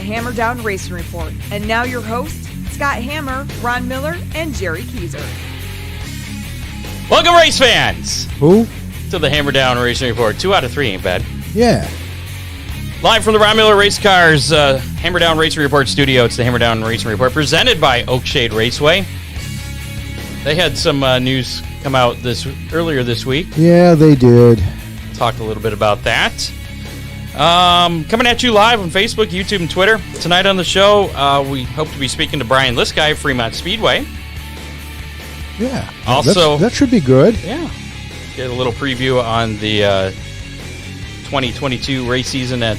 Hammer Down Racing Report. And now your hosts, Scott Hammer, Ron Miller, and Jerry Keyser. Welcome, race fans! Who? To the Hammer Down Racing Report. 2 out of 3 ain't bad. Yeah. Live from the Ron Miller Race Cars Hammer Down Racing Report studio. It's the Hammer Down Racing Report presented by Oakshade Raceway. They had some news come out earlier this week. Yeah, they did. Talked a little bit about that. Coming at you live on Facebook, YouTube, and Twitter. Tonight on the show, we hope to be speaking to Brian Liskai of Fremont Speedway. Yeah. Also, that should be good. Yeah. Get a little preview on the 2022 race season at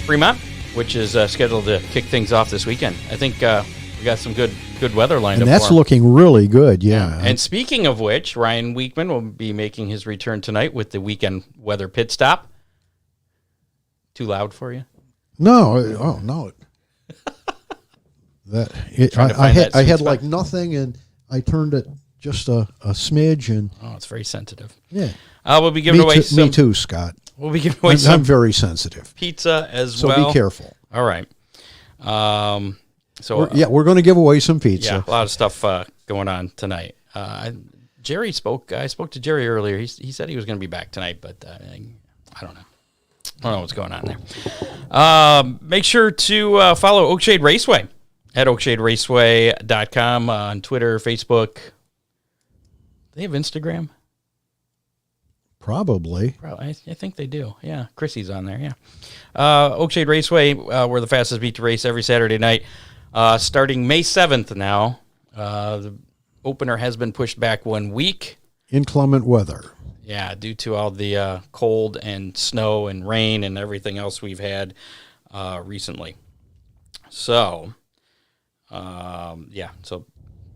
Fremont, which is scheduled to kick things off this weekend. I think we got some good weather lined up. And that's looking really good, yeah. And speaking of which, Ryan Weekman will be making his return tonight with the weekend weather pit stop. Too loud for you? No. Oh, no. I had like nothing, and I turned it just a smidge, and it's very sensitive. Yeah. We'll be giving away some. Me too, Scott. We'll be giving away some. I'm very sensitive. Pizza as well. So be careful. All right. We're going to give away some pizza. Yeah, a lot of stuff going on tonight. Jerry spoke. I spoke to Jerry earlier. He said he was going to be back tonight, but I don't know. I don't know what's going on there. Make sure to follow Oakshade Raceway at oakshaderaceway.com on Twitter, Facebook. They have Instagram? Probably. I think they do. Yeah, Chrissy's on there, yeah. Oakshade Raceway, we're the fastest beat to race every Saturday night. Starting May 7th now. The opener has been pushed back 1 week. Inclement weather. Yeah, due to all the cold and snow and rain and everything else we've had recently. So, so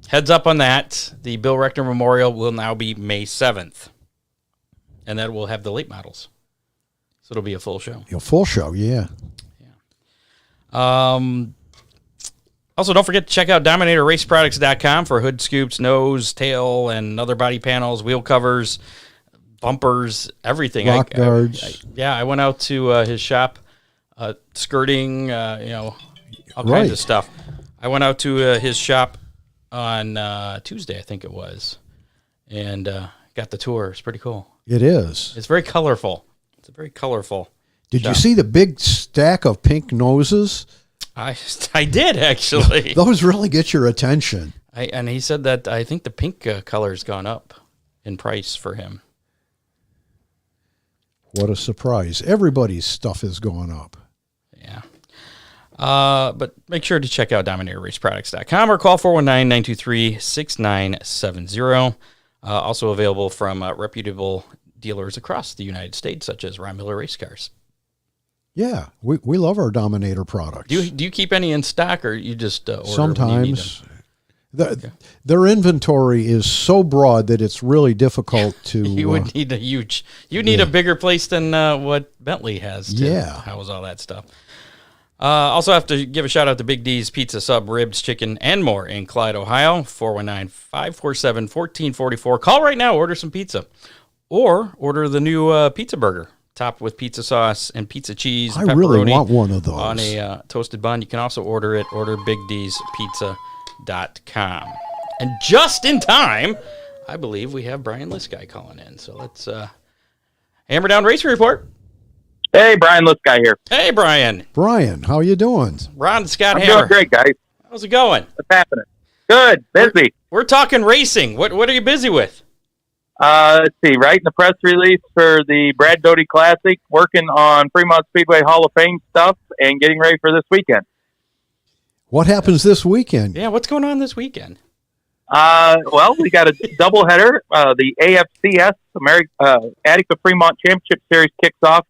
heads up on that. The Bill Reckner Memorial will now be May 7th. And that will have the late models. So it'll be a full show. A full show, yeah. Also, don't forget to check out DominatorRaceProducts.com for hood scoops, nose, tail, and other body panels, wheel covers, bumpers, everything. Rock guards. I went out to his shop, skirting, all kinds of stuff. I went out to his shop on Tuesday, I think it was, and got the tour. It's pretty cool. It is. It's very colorful. It's a very colorful Did shop. You see the big stack of pink noses? I did, actually. Those really get your attention. And he said that I think the pink color's gone up in price for him. What a surprise. Everybody's stuff is going up. Yeah. But make sure to check out DominatorRaceProducts.com or call 419-923-6970. Also available from reputable dealers across the United States, such as Ron Miller Race Cars. Yeah, we love our Dominator products. Do you keep any in stock, or you just order sometimes? Their inventory is so broad that it's really difficult to. You would need a bigger place than what Bentley has to house all that stuff. Also have to give a shout out to Big D's Pizza, Sub, Ribs, Chicken, and more in Clyde, Ohio. 419-547-1444. Call right now, order some pizza, or order the new pizza burger, topped with pizza sauce and pizza cheese. I really want one of those. On a toasted bun. You can also order it. Order BigD'sPizza.com. And just in time, I believe we have Brian Liskai calling in. So let's hammer down Racing Report. Hey, Brian Liskai here. Hey, Brian. Brian, how you doing? Ron Scott I'm Hammer. doing great, guys. How's it going? What's happening? Good. Busy. We're talking racing. What are you busy with? Let's see. Writing the press release for the Brad Doty Classic, working on Fremont Speedway Hall of Fame stuff, and getting ready for this weekend. What happens this weekend? Yeah, what's going on this weekend? Well, we got a doubleheader. The AFCS Attica Fremont Championship Series kicks off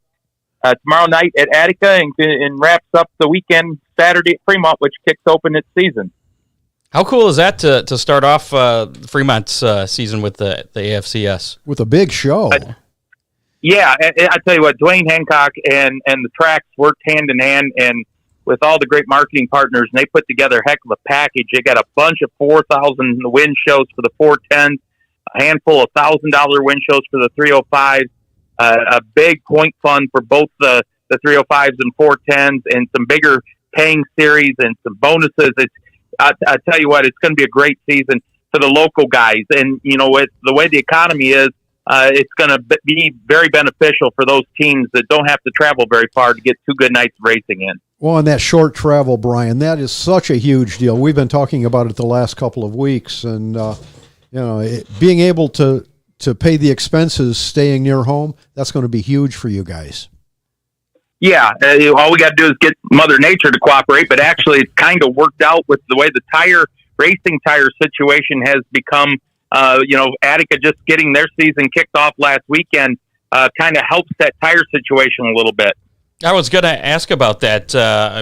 tomorrow night at Attica and wraps up the weekend Saturday at Fremont, which kicks open its season. How cool is that to start off Fremont's season with the AFCS? With a big show. Yeah, I tell you what, Dwayne Hancock and the tracks worked hand in hand, and with all the great marketing partners, and they put together a heck of a package. They got a bunch of 4,000 win shows for the 410s, a handful of $1,000 win shows for the 305s, a big point fund for both the 305s and 410s, and some bigger paying series and some bonuses. I tell you what, it's going to be a great season for the local guys. And, with the way the economy is, it's going to be very beneficial for those teams that don't have to travel very far to get 2 good nights of racing in. Well, and that short travel, Brian, that is such a huge deal. We've been talking about it the last couple of weeks, and being able to pay the expenses staying near home, that's going to be huge for you guys. Yeah, all we got to do is get Mother Nature to cooperate, but actually it's kind of worked out with the way the racing tire situation has become. Attica just getting their season kicked off last weekend kind of helps that tire situation a little bit. I was going to ask about that.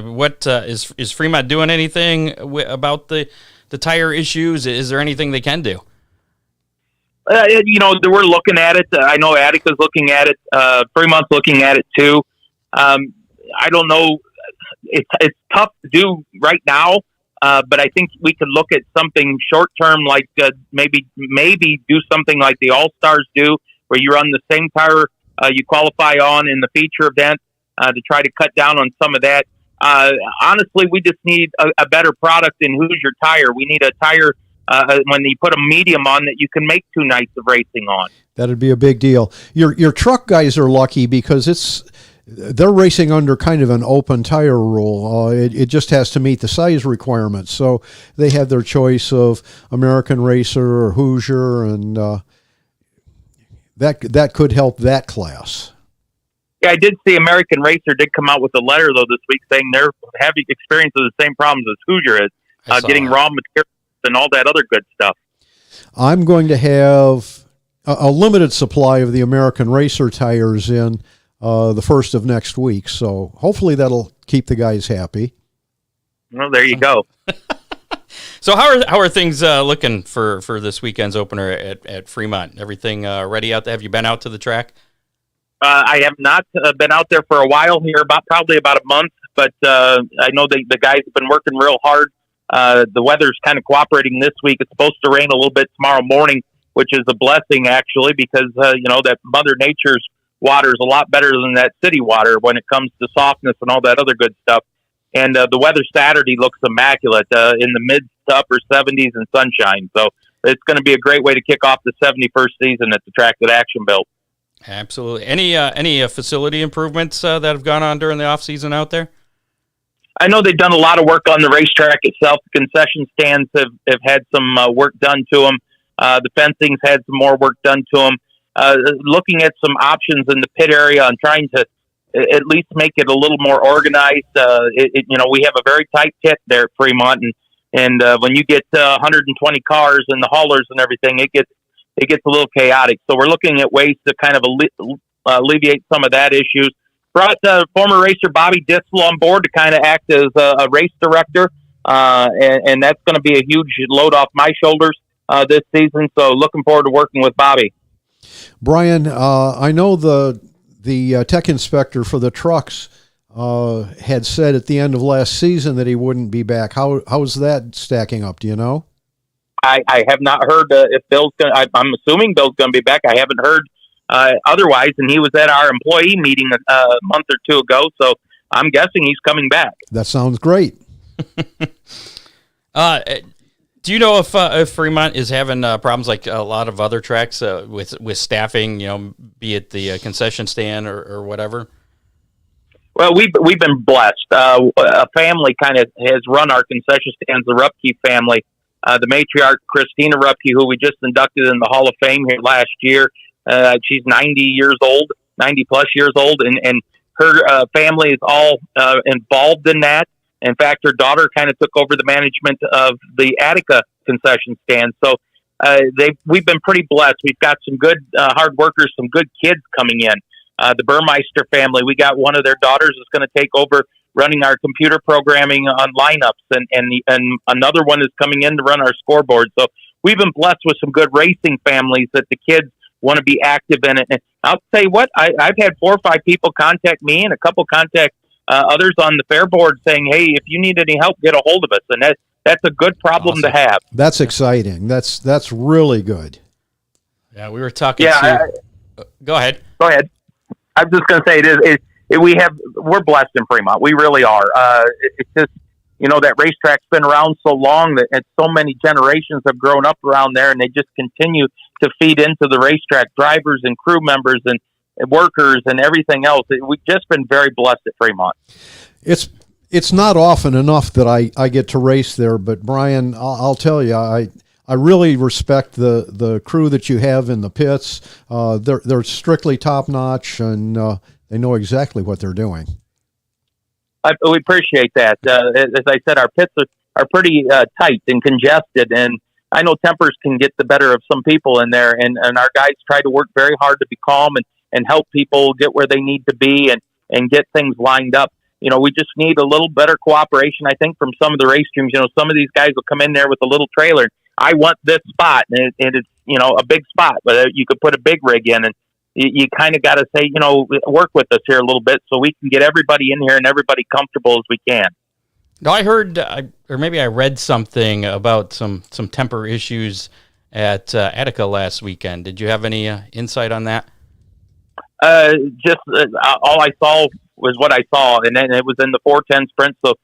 What is Fremont doing anything about the tire issues? Is there anything they can do? We're looking at it. I know Attica's looking at it. Fremont's looking at it too. I don't know. It's tough to do right now, but I think we could look at something short term, like maybe do something like the All-Stars do, where you run the same tire you qualify on in the feature event to try to cut down on some of that. Honestly, we just need a better product in Hoosier Tire. We need a tire when you put a medium on that you can make 2 nights of racing on. That'd be a big deal. Your truck guys are lucky because they're racing under kind of an open tire rule. It just has to meet the size requirements. So they have their choice of American Racer or Hoosier, and that could help that class. Yeah, I did see American Racer did come out with a letter, though, this week saying they're having experience with the same problems as Hoosier is, getting raw materials and all that other good stuff. I'm going to have a limited supply of the American Racer tires in the first of next week, so hopefully that'll keep the guys happy. Well, there you go. So how are things looking for this weekend's opener at Fremont? Everything ready out there? Have you been out to the track? I have not been out there for a while here, probably about a month, but I know the guys have been working real hard. The weather's kind of cooperating this week. It's supposed to rain a little bit tomorrow morning, which is a blessing, actually, because, that Mother Nature's water is a lot better than that city water when it comes to softness and all that other good stuff. And the weather Saturday looks immaculate in the mid to upper 70s and sunshine. So it's going to be a great way to kick off the 71st season at the track that Action built. Absolutely. Any facility improvements that have gone on during the off season out there? I know they've done a lot of work on the racetrack itself. The concession stands have had some work done to them. The fencing's had some more work done to them. Looking at some options in the pit area and trying to at least make it a little more organized. We have a very tight pit there at Fremont, and when you get 120 cars and the haulers and everything, it gets a little chaotic. So we're looking at ways to kind of alleviate some of that issues. Brought former racer Bobby Dissel on board to kind of act as a race director, and that's going to be a huge load off my shoulders this season. So looking forward to working with Bobby. Brian, I know the tech inspector for the trucks had said at the end of last season that he wouldn't be back. How's that stacking up? Do you know? I have not heard if Bill's going to, I'm assuming Bill's going to be back. I haven't heard otherwise, and he was at our employee meeting a month or two ago, so I'm guessing he's coming back. That sounds great. Do you know if Fremont is having problems like a lot of other tracks with staffing, be it the concession stand or whatever? Well, we've been blessed. A family kind of has run our concession stands, the Rupke family. The matriarch, Christina Rupke, who we just inducted in the Hall of Fame here last year. She's 90 plus years old, and her family is all involved in that. In fact, her daughter kind of took over the management of the Attica concession stand. So we've been pretty blessed. We've got some good hard workers, some good kids coming in. The Burmeister family, we got one of their daughters is going to take over running our computer programming on lineups, and another one is coming in to run our scoreboard. So we've been blessed with some good racing families that the kids want to be active in it. And I'll tell you what, I've had 4 or 5 people contact me and a couple contact others on the fair board saying, hey, if you need any help, get a hold of us. And that's a good problem awesome to have. That's exciting. That's really good. Yeah, we were talking to... Go ahead. Go ahead. I was just going to say, we're blessed in Fremont. We really are. It's just, that racetrack's been around so long and so many generations have grown up around there, and they just continue to feed into the racetrack, drivers and crew members and workers and everything else. We've just been very blessed at Fremont. It's not often enough that I get to race there, but Brian, I'll tell you, I really respect the crew that you have in the pits. They're strictly top notch, and they know exactly what they're doing. We appreciate that. As I said, our pits are pretty tight and congested, and I know tempers can get the better of some people in there, and our guys try to work very hard to be calm and help people get where they need to be and get things lined up. We just need a little better cooperation, I think, from some of the race teams. Some of these guys will come in there with a little trailer. I want this spot, and it's, a big spot, but you could put a big rig in, and you kind of got to say, work with us here a little bit so we can get everybody in here and everybody comfortable as we can. No, I heard, or maybe I read something about some temper issues at Attica last weekend. Did you have any insight on that? All I saw was what I saw, and then it was in the 410 sprint. So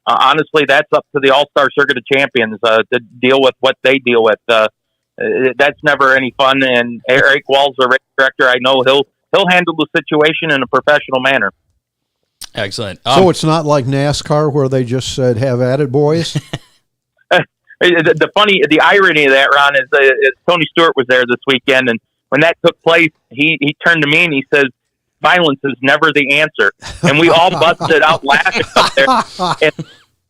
honestly, that's up to the All-Star Circuit of Champions to deal with what they deal with. That's never any fun. And Eric Walls, the race director, I know he'll handle the situation in a professional manner. Excellent. So it's not like NASCAR where they just said, "Have at it, boys." The irony of that, Ron, is Tony Stewart was there this weekend, and when that took place, he turned to me and he says, "Violence is never the answer." And we all busted out laughing up there.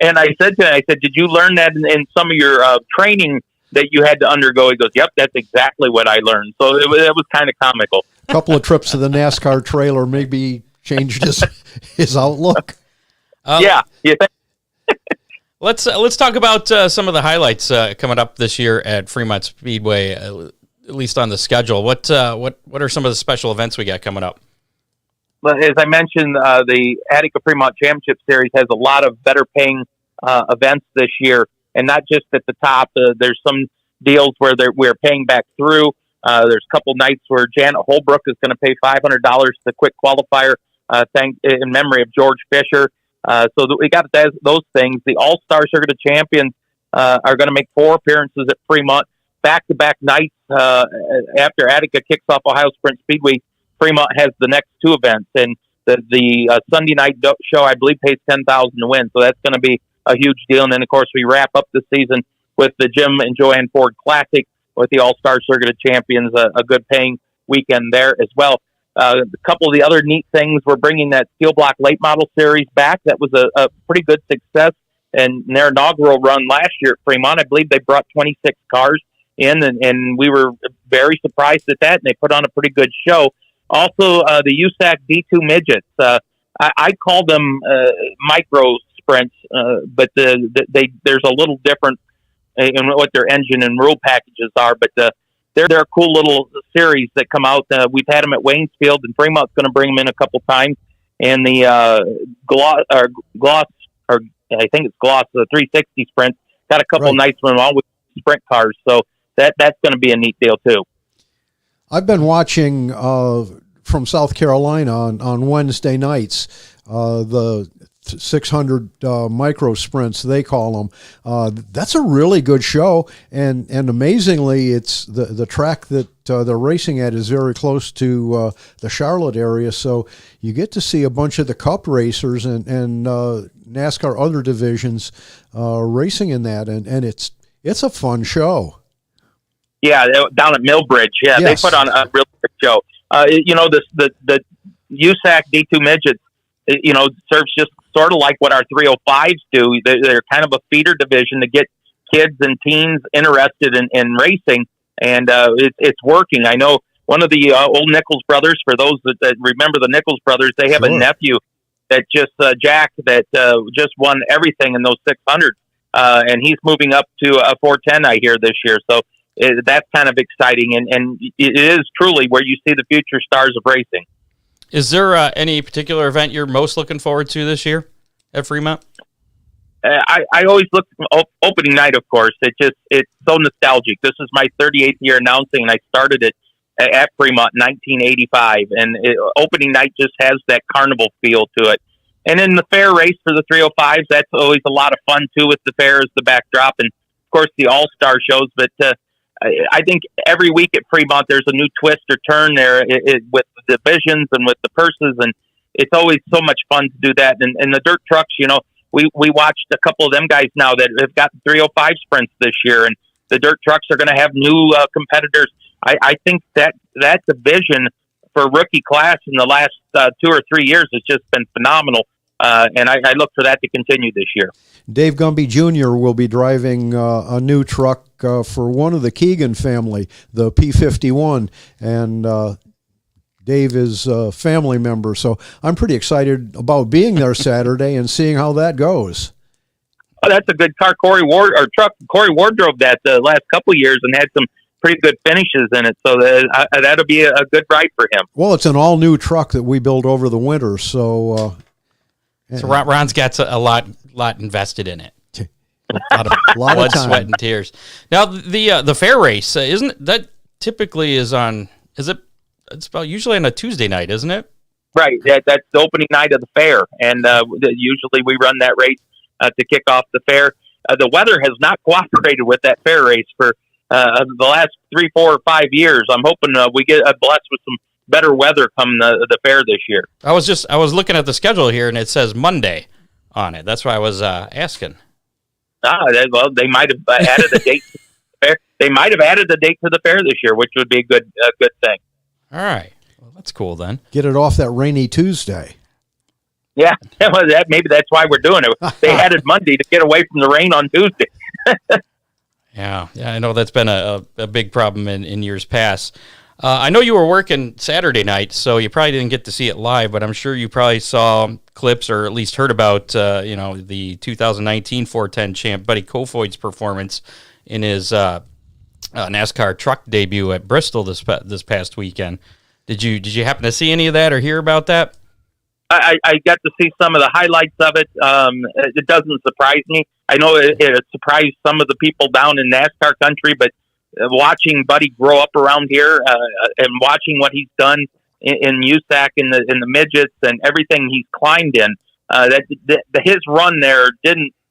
And I said to him, "Did you learn that in some of your training that you had to undergo?" He goes, "Yep, that's exactly what I learned." So it was kind of comical. A couple of trips to the NASCAR trailer maybe changed his outlook. Yeah. Let's talk about some of the highlights coming up this year at Fremont Speedway, at least on the schedule. What are some of the special events we got coming up? Well, as I mentioned, the Attica Fremont Championship Series has a lot of better paying events this year, and not just at the top. There's some deals where we're paying back through. There's a couple nights where Janet Holbrook is going to pay $500 to quick qualifier, in memory of George Fisher. So we got those things. The All-Star Circuit of Champions are going to make 4 appearances at Fremont, back-to-back nights after Attica kicks off Ohio Sprint Speedway. Fremont has the next 2 events, and the Sunday night show, I believe, pays $10,000 to win. So that's going to be a huge deal. And then, of course, we wrap up the season with the Jim and Joanne Ford Classic with the All-Star Circuit of Champions, a good paying weekend there as well. A couple of the other neat things, we're bringing that Steel Block Late Model Series back. That was a pretty good success. And their inaugural run last year at Fremont, I believe they brought 26 cars in, and we were very surprised at that, and they put on a pretty good show. Also, the USAC D2 midgets. I call them micro sprints, but there's a little different in what their engine and rule packages are, but they're a cool little series that come out. We've had them at Waynesfield, and Fremont's going to bring them in a couple times. And the Gloss, I think it's Gloss, the 360 sprint, got a couple nights when all with sprint cars. So that's going to be a neat deal too. I've been watching from South Carolina on Wednesday nights, the 600 micro sprints, they call them. That's a really good show, and amazingly, it's the track that they're racing at is very close to the Charlotte area, so you get to see a bunch of the Cup racers and NASCAR other divisions racing in that, and it's a fun show. Yeah, down at Millbridge. Yeah, yes. They put on a real good show. The USAC D2 midgets, serves just sort of like what our 305s do. They're kind of a feeder division to get kids and teens interested in racing, and it's working. I know one of the old Nichols brothers, for those that remember the Nichols brothers, they have a nephew that Jack, that just won everything in those 600s, and he's moving up to a 410, I hear, this year. So that's kind of exciting, and it is truly where you see the future stars of racing. Is there any particular event you're most looking forward to this year at Fremont? I always look opening night, of course. It's so nostalgic. This is my 38th year announcing, and I started it at Fremont in 1985. And opening night just has that carnival feel to it. And then the fair race for the 305s, that's always a lot of fun, too, with the fair as the backdrop. And, of course, the all-star shows. But I think every week at Fremont there's a new twist or turn there with the divisions and with the purses. And it's always so much fun to do that. And the dirt trucks, we watched a couple of them guys now that have got 305 sprints this year. And the dirt trucks are going to have new competitors. I think that division for rookie class in the last 2 or 3 years has just been phenomenal. And I look for that to continue this year. Dave Gumby Jr. will be driving a new truck for one of the Keegan family, the P51, and Dave is a family member. So I'm pretty excited about being there Saturday and seeing how that goes. Oh, that's a good car. Corey Ward drove that the last couple of years and had some pretty good finishes in it. So that'll be a good ride for him. Well, it's an all-new truck that we built over the winter, so... So Ron's got a lot invested in it. A lot of blood, sweat, and tears. Now the fair race isn't that typically is on? It's about usually on a Tuesday night, isn't it? Right. That's the opening night of the fair, and usually we run that race to kick off the fair. The weather has not cooperated with that fair race for the last 3, 4, or 5 years. I'm hoping we get blessed with some better weather come the fair this year. I was looking at the schedule here, and it says Monday on it. That's why I was asking. Well, they might have added a date to the fair. They might have added a date to the fair this year, which would be a good thing. All right. Well, that's cool then. Get it off that rainy Tuesday. Yeah, well, maybe that's why we're doing it. They added Monday to get away from the rain on Tuesday. Yeah, I know that's been a big problem in years past. I know you were working Saturday night, so you probably didn't get to see it live, but I'm sure you probably saw clips or at least heard about, the 2019 410 champ Buddy Kofoid's performance in his NASCAR truck debut at Bristol this past weekend. Did you happen to see any of that or hear about that? I got to see some of the highlights of it. It doesn't surprise me. I know it surprised some of the people down in NASCAR country, but watching Buddy grow up around here and watching what he's done in USAC in the midgets and everything he's climbed in, his run there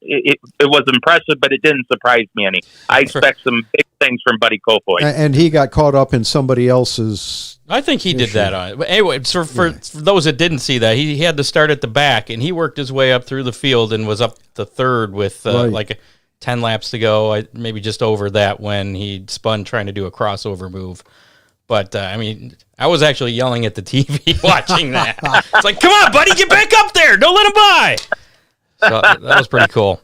it was impressive, but it didn't surprise me any. I expect some big things from Buddy Kofoid. And he got caught up in somebody else's. I think he did that on it. But anyway, so for those that didn't see that, he had to start at the back, and he worked his way up through the field and was up to third with 10 laps to go, maybe just over that when he spun trying to do a crossover move. But, I was actually yelling at the TV watching that. It's like, come on, buddy, get back up there. Don't let him by. So that was pretty cool.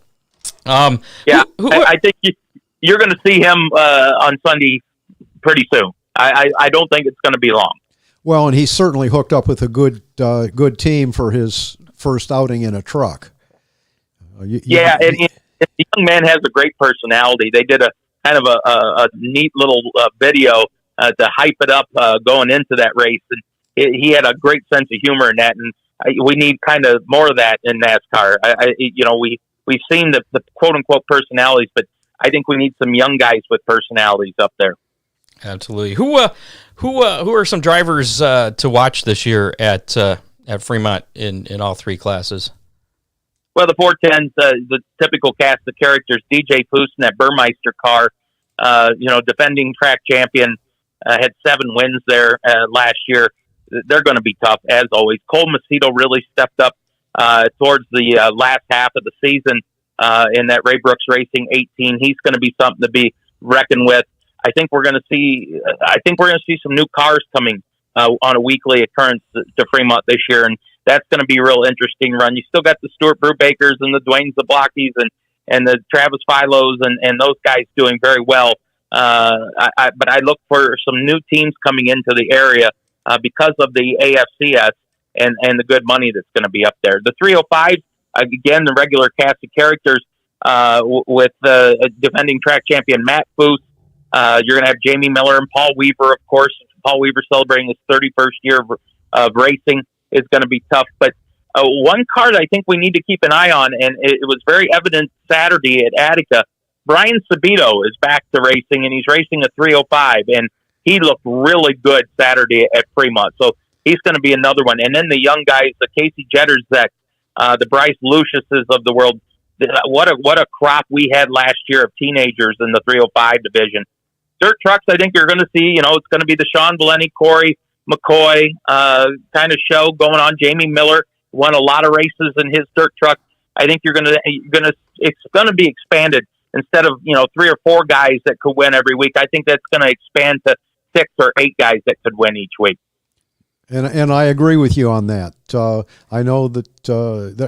I think you're going to see him on Sunday pretty soon. I don't think it's going to be long. Well, and he's certainly hooked up with a good team for his first outing in a truck. And the young man has a great personality. They did a kind of a neat little video to hype it up going into that race. And he had a great sense of humor in that. And we need kind of more of that in NASCAR. We've seen the quote unquote personalities, but I think we need some young guys with personalities up there. Absolutely. Who are some drivers to watch this year at Fremont in all three classes? Well, the 410s, the typical cast of characters, DJ Poos in that Burmeister car, defending track champion, had 7 wins there last year. They're going to be tough, as always. Cole Macedo really stepped up towards the last half of the season in that Ray Brooks Racing 18. He's going to be something to be reckoned with. I think we're going to see some new cars coming on a weekly occurrence to Fremont this year, and that's going to be a real interesting run. You still got the Stuart Brubakers and the Dwayne Zablockies and the Travis Philos and those guys doing very well. But I look for some new teams coming into the area because of the AFCS and the good money that's going to be up there. The 305, again, the regular cast of characters with defending track champion Matt Foose. You're going to have Jamie Miller and Paul Weaver, of course. Paul Weaver celebrating his 31st year of racing is going to be tough. But one car that I think we need to keep an eye on, and it was very evident Saturday at Attica, Brian Sabito is back to racing, and he's racing a 305. And he looked really good Saturday at Fremont. So he's going to be another one. And then the young guys, the Casey Jetters, the Bryce Luciuses of the world. What a crop we had last year of teenagers in the 305 division. Dirt trucks, I think you're going to see. It's going to be the Sean Valenti, Corey McCoy kind of show going on. Jamie Miller won a lot of races in his dirt truck. I think it's going to be expanded. Instead of 3 or 4 guys that could win every week, I think that's going to expand to 6 or 8 guys that could win each week. And I agree with you on that. I know that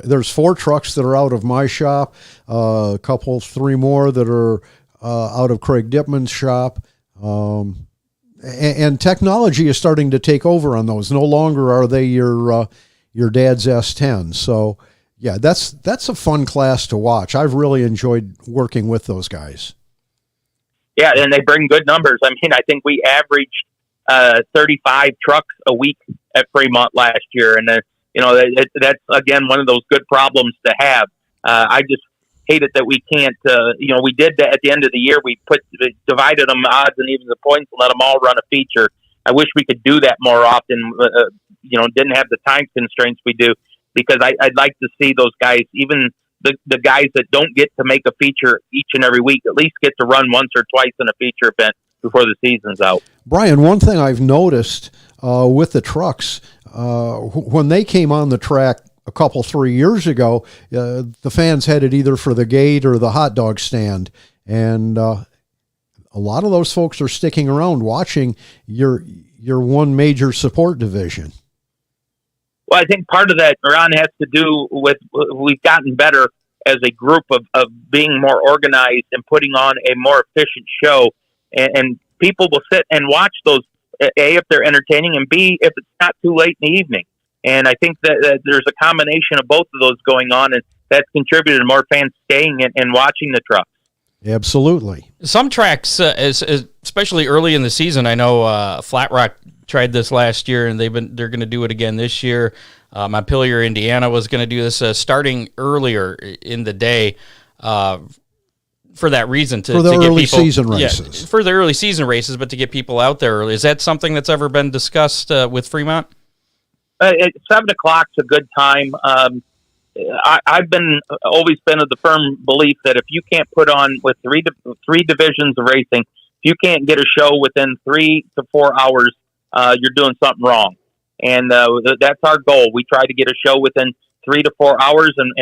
there's 4 trucks that are out of my shop, a couple, 3 more that are out of Craig Dipman's shop. And technology is starting to take over on those. No longer are they your dad's S10. So, yeah, that's a fun class to watch. I've really enjoyed working with those guys. Yeah, and they bring good numbers. I mean, I think we averaged 35 trucks a week at Fremont last year, and that's again one of those good problems to have. I just hate it that we can't. We did that at the end of the year. We divided them odds and evens of points and let them all run a feature. I wish we could do that more often. Didn't have the time constraints we do, because I'd like to see those guys, even the guys that don't get to make a feature each and every week, at least get to run once or twice in a feature event before the season's out. Brian, one thing I've noticed with the trucks, when they came on the track a couple, 3 years ago, the fans headed either for the gate or the hot dog stand. And a lot of those folks are sticking around watching your one major support division. Well, I think part of that, Ron, has to do with we've gotten better as a group of being more organized and putting on a more efficient show. And people will sit and watch those, A, if they're entertaining, and B, if it's not too late in the evening. And I think that there's a combination of both of those going on, and that's contributed to more fans staying and watching the trucks. Absolutely. Some tracks, especially early in the season, I know Flat Rock tried this last year, and they're going to do it again this year. Montpelier, Indiana was going to do this starting earlier in the day for that reason, to get early people, season races. Yeah, for the early season races, but to get people out there early. Is that something that's ever been discussed with Fremont? At 7 o'clock's a good time. I've always been of the firm belief that if you can't put on with three divisions of racing, if you can't get a show within 3 to 4 hours, you're doing something wrong. And that's our goal. We try to get a show within 3 to 4 hours, and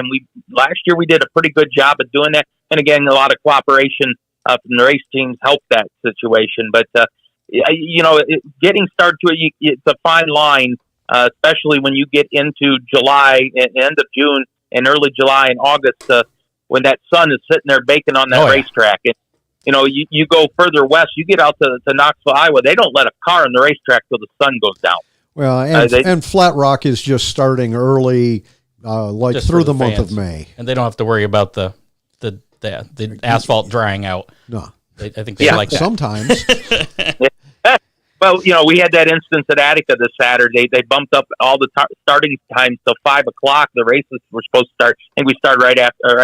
last year we did a pretty good job of doing that. And again, a lot of cooperation from the race teams helped that situation. But getting started to it, it's a fine line, especially when you get into July, and end of June, and early July and August, when that sun is sitting there baking on that racetrack. And you go further west, you get out to Knoxville, Iowa. They don't let a car on the racetrack till the sun goes down. Well, and Flat Rock is just starting early, just through the month of May, and they don't have to worry about the asphalt drying out. No, I think they like that sometimes. Well, we had that instance at Attica this Saturday. They bumped up all the starting times till 5 o'clock. The races were supposed to start. I think we started right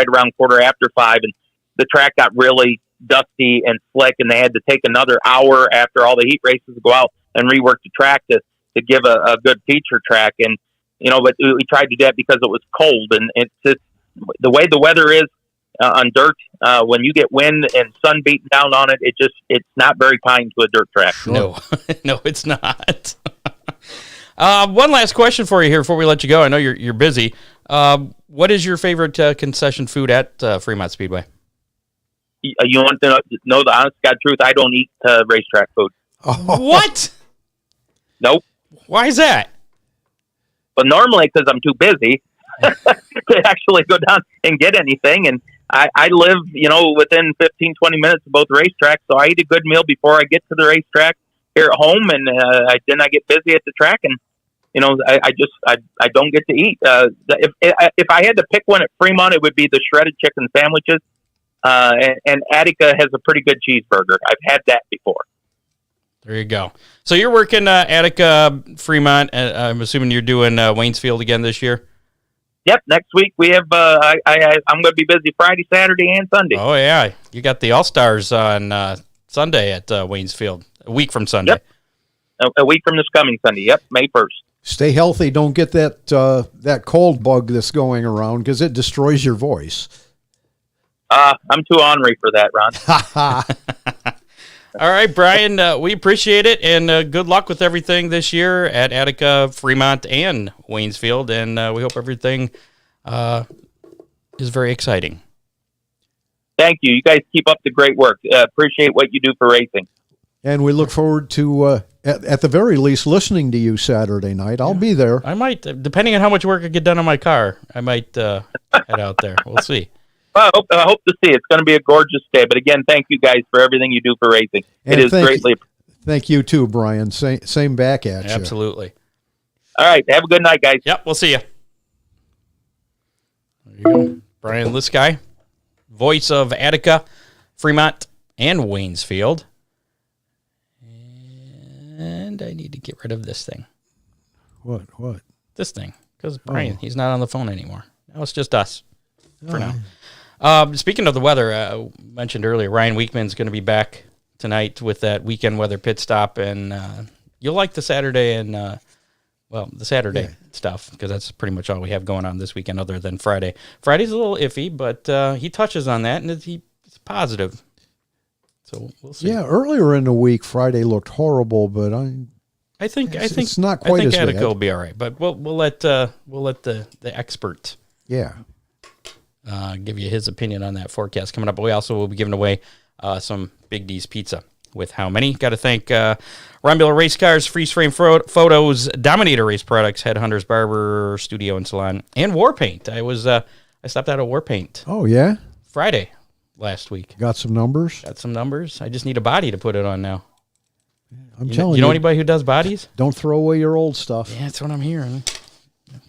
around 5:15, and the track got really dusty and slick, and they had to take another hour after all the heat races to go out and rework the track to give a good feature track. And but we tried to do that because it was cold, and it's just the way the weather is on dirt. When you get wind and sun beating down on it, it's not very kind to a dirt track. No, no, it's not. One last question for you here before we let you go. I know you're busy. What is your favorite concession food at Fremont Speedway? You want to know the honest God truth? I don't eat racetrack food. Oh. What? Nope. Why is that? But normally, because I'm too busy to actually go down and get anything. And I live, within 15, 20 minutes of both racetracks. So I eat a good meal before I get to the racetrack here at home. And then I get busy at the track. And, I don't get to eat. If I had to pick one at Fremont, it would be the shredded chicken sandwiches. And Attica has a pretty good cheeseburger. I've had that before. There you go. So you're working Attica, Fremont, and I'm assuming you're doing Waynesfield again this year? Yep. Next week we have. I'm going to be busy Friday, Saturday, and Sunday. Oh yeah, you got the All-Stars on Sunday at Waynes Field. A week from Sunday. Yep. A week from this coming Sunday. Yep, May 1st. Stay healthy. Don't get that cold bug that's going around because it destroys your voice. I'm too ornery for that, Ron. All right, Brian, we appreciate it, and good luck with everything this year at Attica, Fremont, and Waynes Field, and we hope everything is very exciting. Thank you. You guys keep up the great work. Appreciate what you do for racing. And we look forward to, at the very least, listening to you Saturday night. I'll be there. I might, depending on how much work I get done on my car, I might head out there. We'll see. Well, I hope to see it. It's going to be a gorgeous day. But again, thank you guys for everything you do for racing. And it is greatly. Thank you too, Brian. Same back at you. Absolutely. All right. Have a good night, guys. Yep, we'll see you. There you go. Brian Liskai, voice of Attica, Fremont, and Waynes Field. And I need to get rid of this thing. What? This thing. Because Brian, he's not on the phone anymore. Now it's just us for now. Speaking of the weather, I mentioned earlier, Ryan Weekman's going to be back tonight with that weekend weather pit stop, and you'll like the Saturday and, the Saturday stuff, because that's pretty much all we have going on this weekend other than Friday. Friday's a little iffy, but he touches on that, and it's positive. So we'll see. Yeah, earlier in the week, Friday looked horrible, but I think it's not quite as Attica bad. will be all right, but we'll let the expert give you his opinion on that forecast coming up. But we also will be giving away some Big D's pizza. With how many? Got to thank Ron Miller Race Cars, Freeze Frame Photos, Dominator Race Products, Headhunters Barber Studio and Salon, and War Paint. I stopped out at War Paint. Oh yeah, Friday last week. Got some numbers. Got some numbers. I just need a body to put it on now. I'm telling you. You know anybody who does bodies? Don't throw away your old stuff. Yeah, that's what I'm hearing.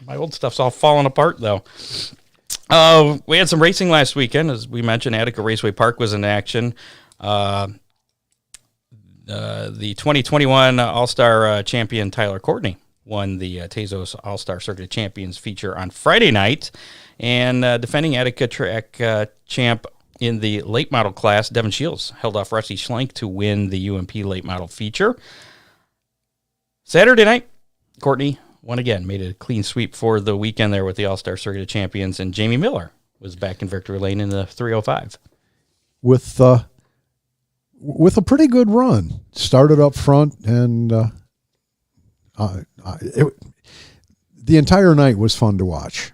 My old stuff's all falling apart though. We had some racing last weekend, as we mentioned. Attica Raceway Park was in action. The 2021 All-Star champion Tyler Courtney won the Tezos All-Star Circuit Champions feature on Friday night, and defending Attica track champ in the late model class, Devin Shields held off Rusty Schlenk to win the UMP late model feature. Saturday night, Courtney won again, made a clean sweep for the weekend there with the All-Star Circuit Champions, and Jamie Miller was back in victory lane in the 305. With a pretty good run. Started up front, and the entire night was fun to watch.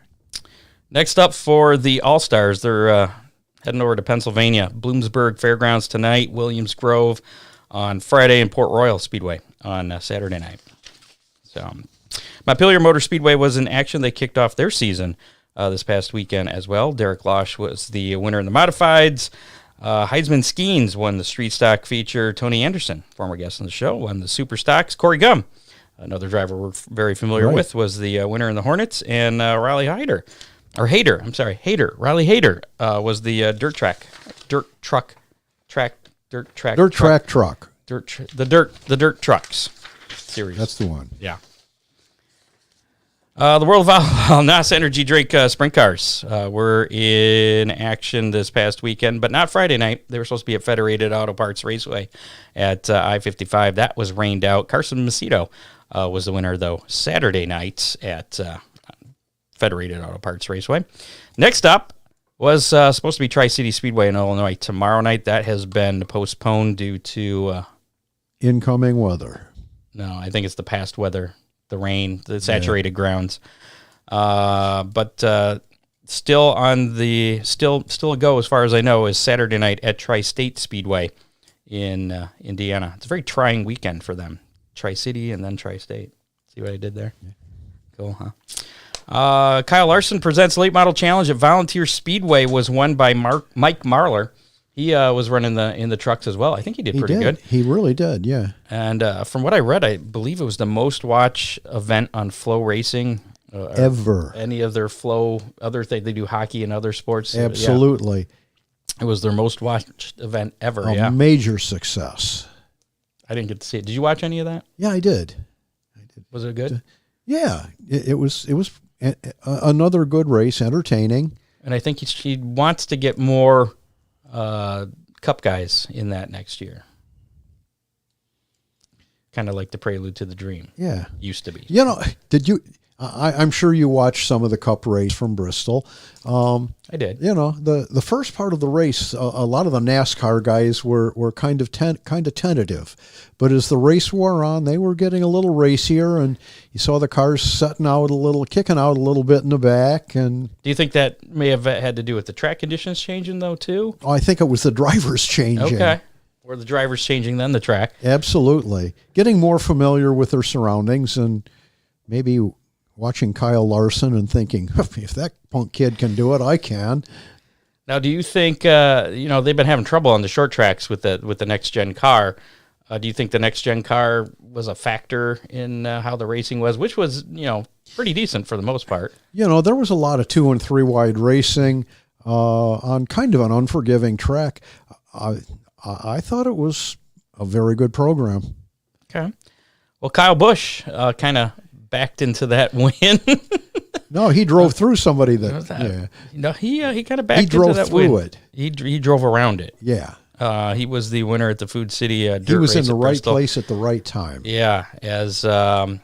Next up for the All-Stars, they're heading over to Pennsylvania. Bloomsburg Fairgrounds tonight, Williams Grove on Friday, and Port Royal Speedway on Saturday night. So, Montpelier Motor Speedway was in action. They kicked off their season this past weekend as well. Derek Losh was the winner in the modifieds. Heisman Skeens won the street stock feature. Tony Anderson, former guest on the show, won the super stocks. Corey Gum, another driver we're very familiar with, was the winner in the Hornets. And Riley Hayter. Riley Hayter was the dirt track trucks series. That's the one. Yeah. The World of NAS Energy Drink sprint cars were in action this past weekend, but not Friday night. They were supposed to be at Federated Auto Parts Raceway at I-55. That was rained out. Carson Macedo was the winner, though, Saturday night at Federated Auto Parts Raceway. Next up was supposed to be Tri-City Speedway in Illinois tomorrow night. That has been postponed due to incoming weather. No, I think it's the past weather. The rain, the saturated grounds, but still a go as far as I know is Saturday night at Tri-State Speedway in Indiana. It's a very trying weekend for them. Tri-City and then Tri-State. See what I did there? Yeah. Cool, huh? Kyle Larson presents late model challenge at Volunteer Speedway was won by Mike Marlar. He was running in the trucks as well. I think he did pretty good. He really did, yeah. And from what I read, I believe it was the most watched event on Flow Racing ever. Any of their Flow other thing. They do hockey and other sports. Absolutely. It was their most watched event ever. A major success. I didn't get to see it. Did you watch any of that? Yeah, I did. Was it good? Yeah, it was another good race, entertaining. And I think he wants to get more Cup guys in that next year. kind of like the prelude to the dream. Yeah. Used to be. You know, did you? I'm sure you watched some of the Cup race from Bristol. I did. You know, the first part of the race, a lot of the NASCAR guys were kind of tentative, but as the race wore on, they were getting a little racier, and you saw the cars kicking out a little bit in the back. And do you think that may have had to do with the track conditions changing though too? I think it was the drivers changing. Okay. Or the drivers changing then the track. Absolutely. Getting more familiar with their surroundings, and maybe watching Kyle Larson and thinking, if that punk kid can do it, I can. Now, do you think, they've been having trouble on the short tracks with the next-gen car. Do you think the next-gen car was a factor in how the racing was, which was, pretty decent for the most part? There was a lot of 2 and 3 wide racing on kind of an unforgiving track. I thought it was a very good program. Okay. Well, Kyle Busch kind of backed into that win. No, he drove through somebody that. Yeah. No, he kind of backed into that win. He drove through it. He drove around it. Yeah. He was the winner at the Food City dirt He was race in the at right Bristol. place at the right time. Yeah, as who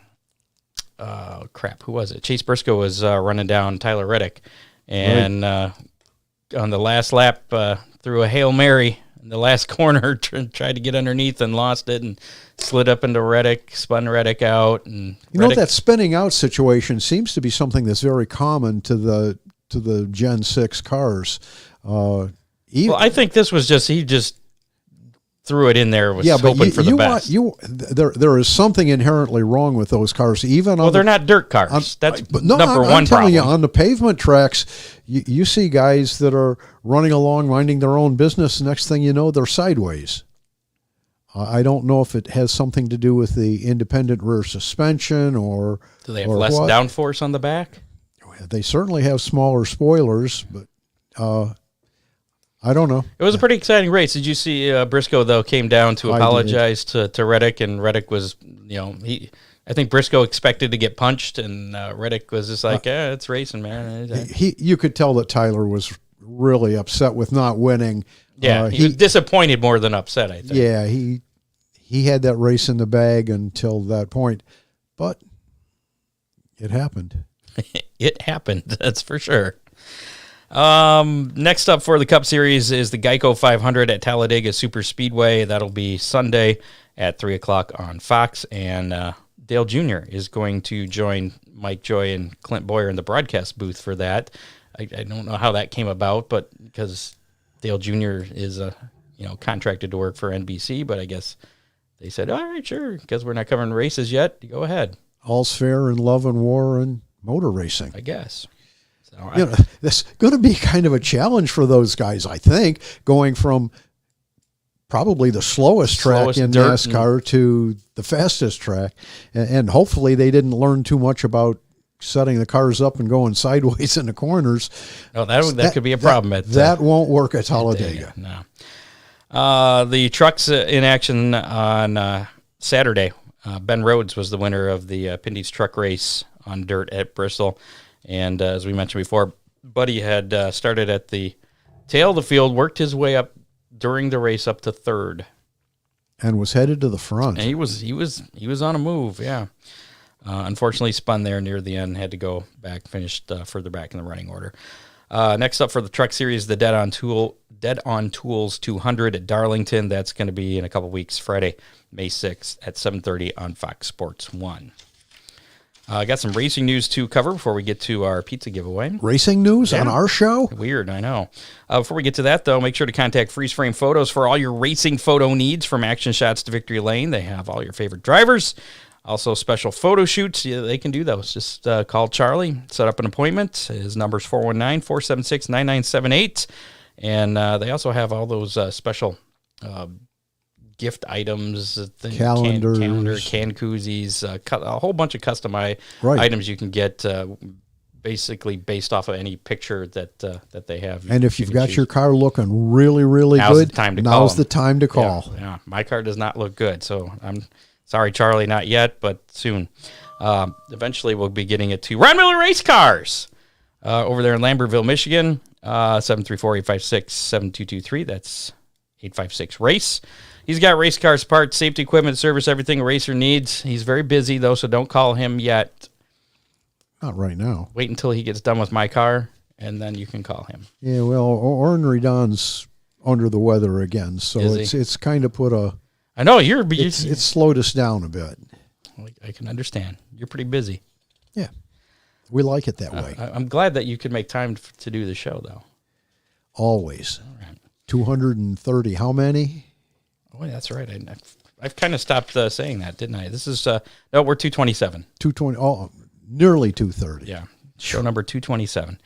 was it? Chase Briscoe was running down Tyler Reddick, and on the last lap threw a Hail Mary in the last corner, tried to get underneath and lost it, and slid up into Reddick, spun Reddick out. And that spinning out situation seems to be something that's very common to the Gen 6 cars. Well, I think this was he just threw it in there, was hoping for the best. There is something inherently wrong with those cars. They're not dirt cars. That's number one I'm telling problem. you, on the pavement tracks, you see guys that are running along, minding their own business. Next thing you know, they're sideways. I don't know if it has something to do with the independent rear suspension or do they have less downforce on the back? They certainly have smaller spoilers, but I don't know. It was a pretty exciting race. Did you see Briscoe, though, came down to apologize to Reddick, and Reddick was, I think Briscoe expected to get punched, and Reddick was just like, it's racing, man. You could tell that Tyler was really upset with not winning. Yeah, he was disappointed more than upset, I think. Yeah, he had that race in the bag until that point, but it happened. It happened, that's for sure. Next up for the Cup Series is the Geico 500 at Talladega Super Speedway. That'll be Sunday at 3 o'clock on Fox, and Dale Jr. is going to join Mike Joy and Clint Boyer in the broadcast booth for that. I don't know how that came about, but because Dale Jr. is contracted to work for NBC, but I guess they said, all right, sure, because we're not covering races yet, go ahead. All's fair in love and war and motor racing, I guess. So that's going to be kind of a challenge for those guys, I think, going from probably the slowest track in NASCAR to the fastest track. And hopefully they didn't learn too much about setting the cars up and going sideways in the corners. No, that could be a problem. That won't work at Talladega. No. The trucks in action on Saturday. Ben Rhodes was the winner of the Pinty's truck race on dirt at Bristol. And as we mentioned before, Buddy had started at the tail of the field, worked his way up during the race up to third. And was headed to the front. And he was on a move, yeah. Unfortunately, spun there near the end, had to go back, finished further back in the running order. Next up for the Truck Series, the Dead on Tools 200 at Darlington. That's going to be in a couple weeks, Friday, May 6th at 7:30 on Fox Sports 1. I got some racing news to cover before we get to our pizza giveaway. Racing news on our show? Weird, I know. Before we get to that, though, make sure to contact Freeze Frame Photos for all your racing photo needs, from action shots to victory lane. They have all your favorite drivers. Also, special photo shoots, they can do those. Just call Charlie, set up an appointment. His number's 419-476-9978. And they also have all those special gift items, calendars, can koozies, a whole bunch of custom items you can get basically based off of any picture that they have. And if you've got your car looking really, really good, now's the time to call. Yeah, my car does not look good, so I'm sorry, Charlie, not yet, but soon. Eventually, we'll be getting it to Ron Miller Race Cars over there in Lambertville, Michigan. 734-856-7223. That's 856-RACE. He's got race cars, parts, safety equipment, service, everything a racer needs. He's very busy, though, so don't call him yet. Not right now. Wait until he gets done with my car, and then you can call him. Yeah, well, Ornery Don's under the weather again, so Is he? it's kind of put a... I know, It's slowed us down a bit. I can understand. You're pretty busy. Yeah. We like it that way. I'm glad that you could make time to do the show, though. Always. All right. 230. How many? Oh, that's right. I've kind of stopped saying that, didn't I? This is, no, we're 227. 220. Oh, nearly 230. Yeah. Show number 227.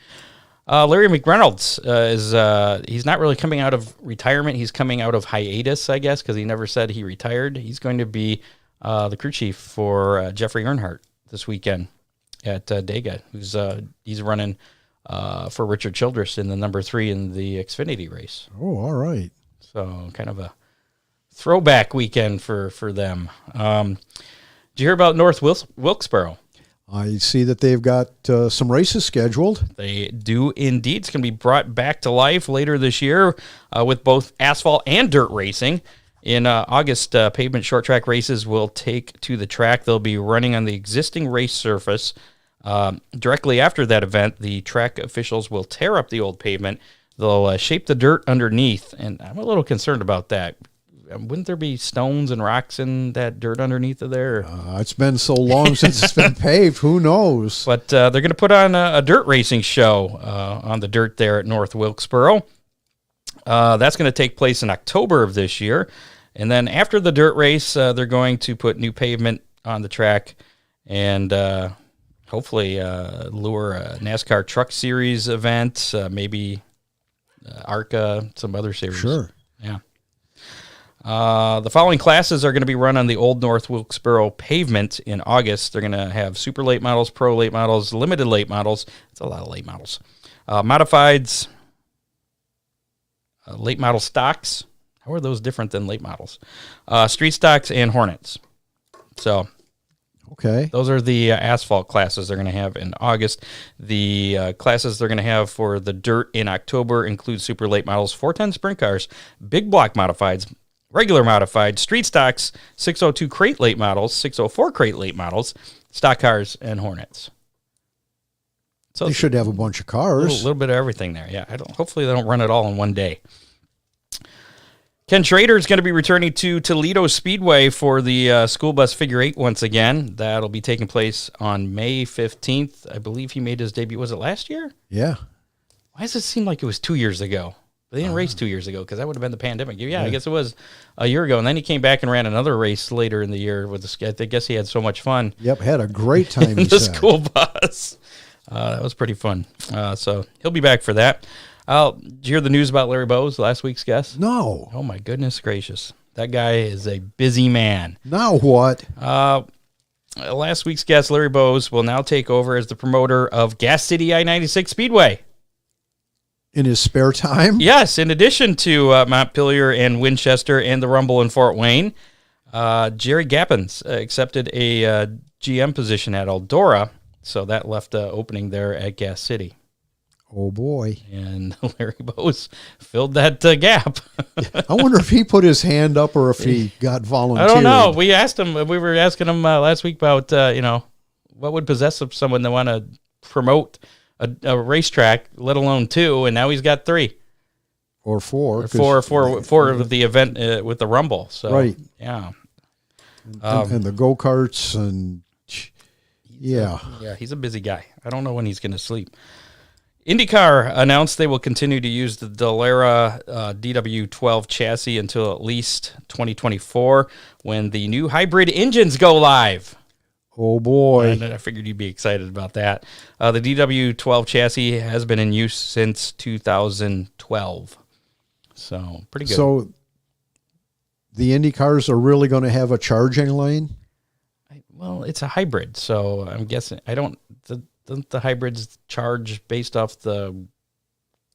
Larry McReynolds he's not really coming out of retirement. He's coming out of hiatus, I guess, because he never said he retired. He's going to be the crew chief for Jeffrey Earnhardt this weekend at Dega. He's running for Richard Childress in the number 3 in the Xfinity race. Oh, all right. So kind of a throwback weekend for them. Did you hear about North Wilkesboro? I see that they've got some races scheduled. They do indeed. It's going to be brought back to life later this year with both asphalt and dirt racing. In August, pavement short track races will take to the track. They'll be running on the existing race surface. Directly after that event, the track officials will tear up the old pavement. They'll shape the dirt underneath, and I'm a little concerned about that. Wouldn't there be stones and rocks in that dirt underneath of there? It's been so long since it's been paved. Who knows? But they're going to put on a dirt racing show on the dirt there at North Wilkesboro. That's going to take place in October of this year. And then after the dirt race, they're going to put new pavement on the track and hopefully lure a NASCAR Truck Series event, maybe ARCA, some other series. Sure. Yeah. The following classes are going to be run on the old North Wilkesboro pavement in August. They're going to have super late models, pro late models, limited late models. It's a lot of late models. Modifieds, late model stocks. How are those different than late models? Street stocks and Hornets. So, okay. Those are the asphalt classes they're going to have in August. The classes they're going to have for the dirt in October include super late models, 410 sprint cars, big block modifieds, regular modified, street stocks, 602 crate late models, 604 crate late models, stock cars, and Hornets. So they should have a bunch of cars. A little bit of everything there. Yeah. Hopefully they don't run it all in one day. Ken Schrader is going to be returning to Toledo Speedway for the school bus figure 8 once again. That'll be taking place on May 15th. I believe he made his debut. Was it last year? Yeah. Why does it seem like it was 2 years ago? They didn't race 2 years ago because that would have been the pandemic. Yeah, I guess it was a year ago. And then he came back and ran another race later in the year with the. I guess he had so much fun. Yep, had a great time. in the school bus. That was pretty fun. So he'll be back for that. Did you hear the news about Larry Bowes, last week's guest? No. Oh my goodness gracious, that guy is a busy man. Now what? Last week's guest, Larry Bowes, will now take over as the promoter of Gas City I-96 Speedway. In his spare time? Yes, in addition to Montpelier and Winchester and the Rumble in Fort Wayne, Jerry Gappens accepted a GM position at Eldora, so that left an opening there at Gas City. Oh, boy. And Larry Bowes filled that gap. I wonder if he put his hand up or if he got volunteered. I don't know. We asked him. We were asking him last week about, what would possess someone to want to promote a racetrack, let alone 2, and now he's got 3. Or 4. Four of the event with the Rumble. So, right. Yeah. And the go-karts and, yeah. Yeah, he's a busy guy. I don't know when he's going to sleep. IndyCar announced they will continue to use the Dallara DW12 chassis until at least 2024 when the new hybrid engines go live. Oh, boy. And I figured you'd be excited about that. The DW12 chassis has been in use since 2012. So, pretty good. So, the Indy cars are really going to have a charging lane? Well, it's a hybrid, so I'm guessing. Don't the hybrids charge based off the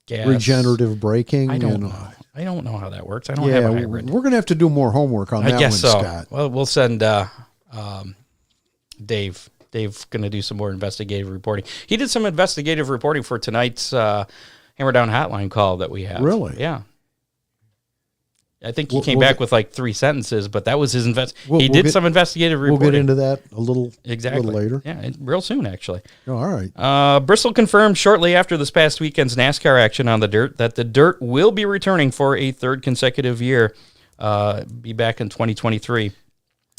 gas? Regenerative braking? I don't know. I don't know how that works. I don't have a hybrid. We're going to have to do more homework on that one, Scott. Well, we'll send Dave. Dave's going to do some more investigative reporting. He did some investigative reporting for tonight's Hammer Down Hotline call that we have. Really? Yeah. I think he came back with like 3 sentences, but that was his he did some investigative reporting. We'll get into that a little later. Yeah, real soon, actually. Oh, all right. Bristol confirmed shortly after this past weekend's NASCAR action on the dirt that the dirt will be returning for a 3rd consecutive year, be back in 2023.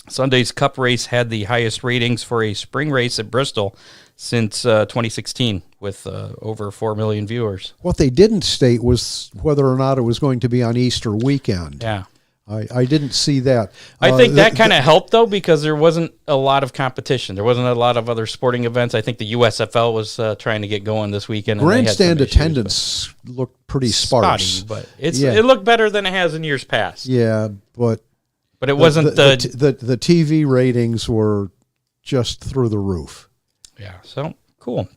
Sunday's Cup race had the highest ratings for a spring race at Bristol since 2016, with over 4 million viewers. What they didn't state was whether or not it was going to be on Easter weekend. Yeah. I didn't see that. I think that kind of helped, though, because there wasn't a lot of competition. There wasn't a lot of other sporting events. I think the USFL was trying to get going this weekend. Grandstand attendance looked pretty sparse. Spotty, but it looked better than it has in years past. Yeah, but it wasn't the TV ratings were just through the roof. Yeah, so cool.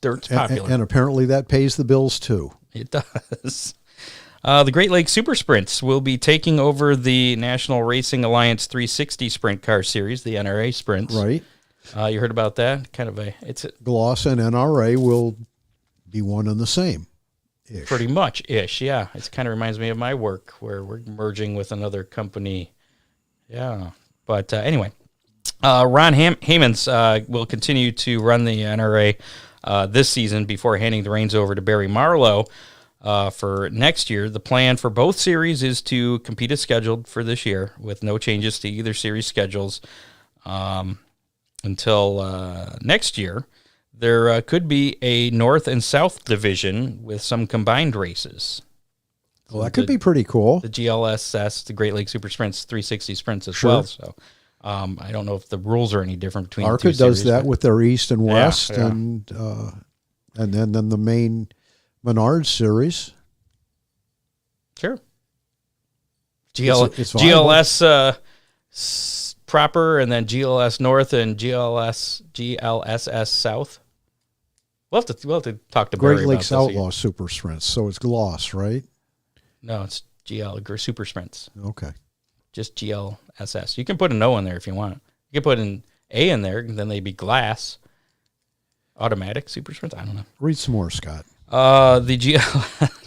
Dirt's popular. And apparently that pays the bills, too. It does. The Great Lakes Super Sprints will be taking over the National Racing Alliance 360 Sprint Car Series, the NRA Sprints. Right. You heard about that? Gloss and NRA will be one and the same. Pretty much, yeah. It kind of reminds me of my work, where we're merging with another company. Yeah. But anyway, Ron Hammonds will continue to run the NRA this season before handing the reins over to Barry Marlowe for next year. The plan for both series is to compete as scheduled for this year, with no changes to either series schedules until next year. There could be a North and South division with some combined races. Well, that could be pretty cool. The GLSS, the Great Lakes Super Sprints, 360 Sprints as well. So I don't know if the rules are any different between ARCA the two series. does that with their East and West, yeah. and then the main Menard series. Sure. It's GLS proper, and then GLS North and GLSS South. We'll have to talk to Barry Great Lakes about this Outlaw Super Sprints. So it's Gloss, right? No, it's GL Super Sprints. Okay. Just GLSS. You can put an O in there if you want. You can put an A in there, and then they'd be Glass. Automatic Super Sprints? I don't know. Read some more, Scott. The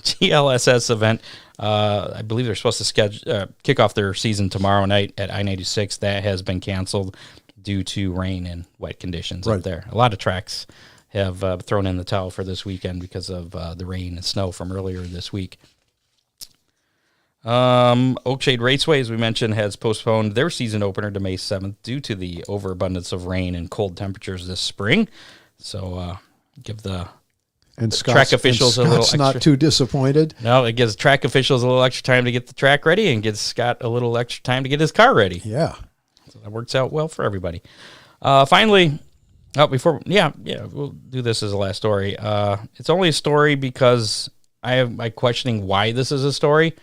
GLSS event, I believe they're supposed to kick off their season tomorrow night at I-96. That has been canceled due to rain and wet conditions up there. A lot of tracks have thrown in the towel for this weekend because of the rain and snow from earlier this week. Oakshade Raceway, as we mentioned, has postponed their season opener to May 7th due to the overabundance of rain and cold temperatures this spring. So give the track officials a little extra. Not too disappointed. No, it gives track officials a little extra time to get the track ready, and gives Scott a little extra time to get his car ready. Yeah. So that works out well for everybody. Finally, we'll do this as a last story. It's only a story because I have my questioning why this is a story,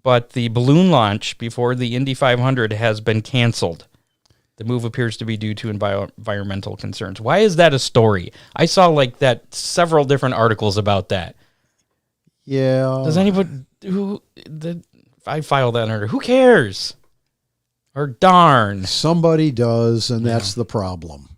but the balloon launch before the Indy 500 has been canceled. The move appears to be due to environmental concerns. Why is that a story? I saw several different articles about that. Yeah. Does anybody I filed that under? Who cares? Or darn. Somebody does, and that's the problem.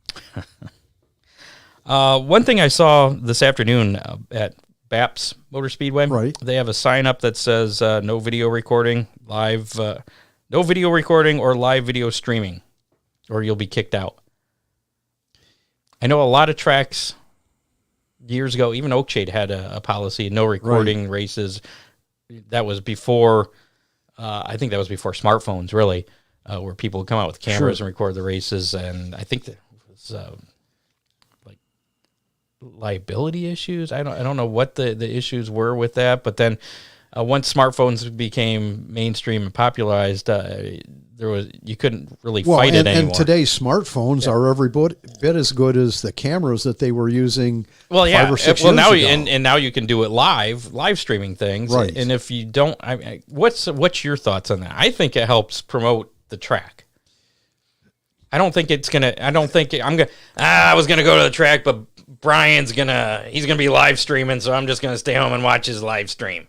One thing I saw this afternoon at BAPS Motor Speedway, right? They have a sign up that says no video recording, no video recording or live video streaming, or you'll be kicked out. I know a lot of tracks years ago, even Oakshade had a policy, no recording races. That was before, I think that was before smartphones, really, where people would come out with cameras and record the races. And I think that was liability issues. I don't know what the issues were with that, but then once smartphones became mainstream and popularized, you couldn't really fight it anymore. And today's smartphones are every bit as good as the cameras that they were using 5 or 6 years now ago. And now you can do it live streaming things. Right. And if you don't, what's your thoughts on that? I think it helps promote the track. I was gonna go to the track, but Brian's he's gonna be live streaming, so I'm just gonna stay home and watch his live stream.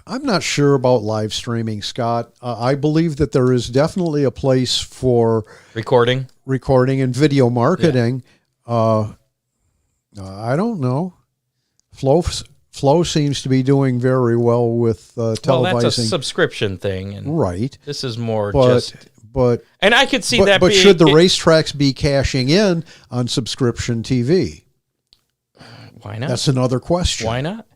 I'm not sure about live streaming, Scott. I believe that there is definitely a place for recording and video marketing. I don't know. Flow seems to be doing very well with televising. Well, that's a subscription thing, and right. this is more But and I could see that. But being, should the racetracks be cashing in on subscription TV? Why not? That's another question. Why not?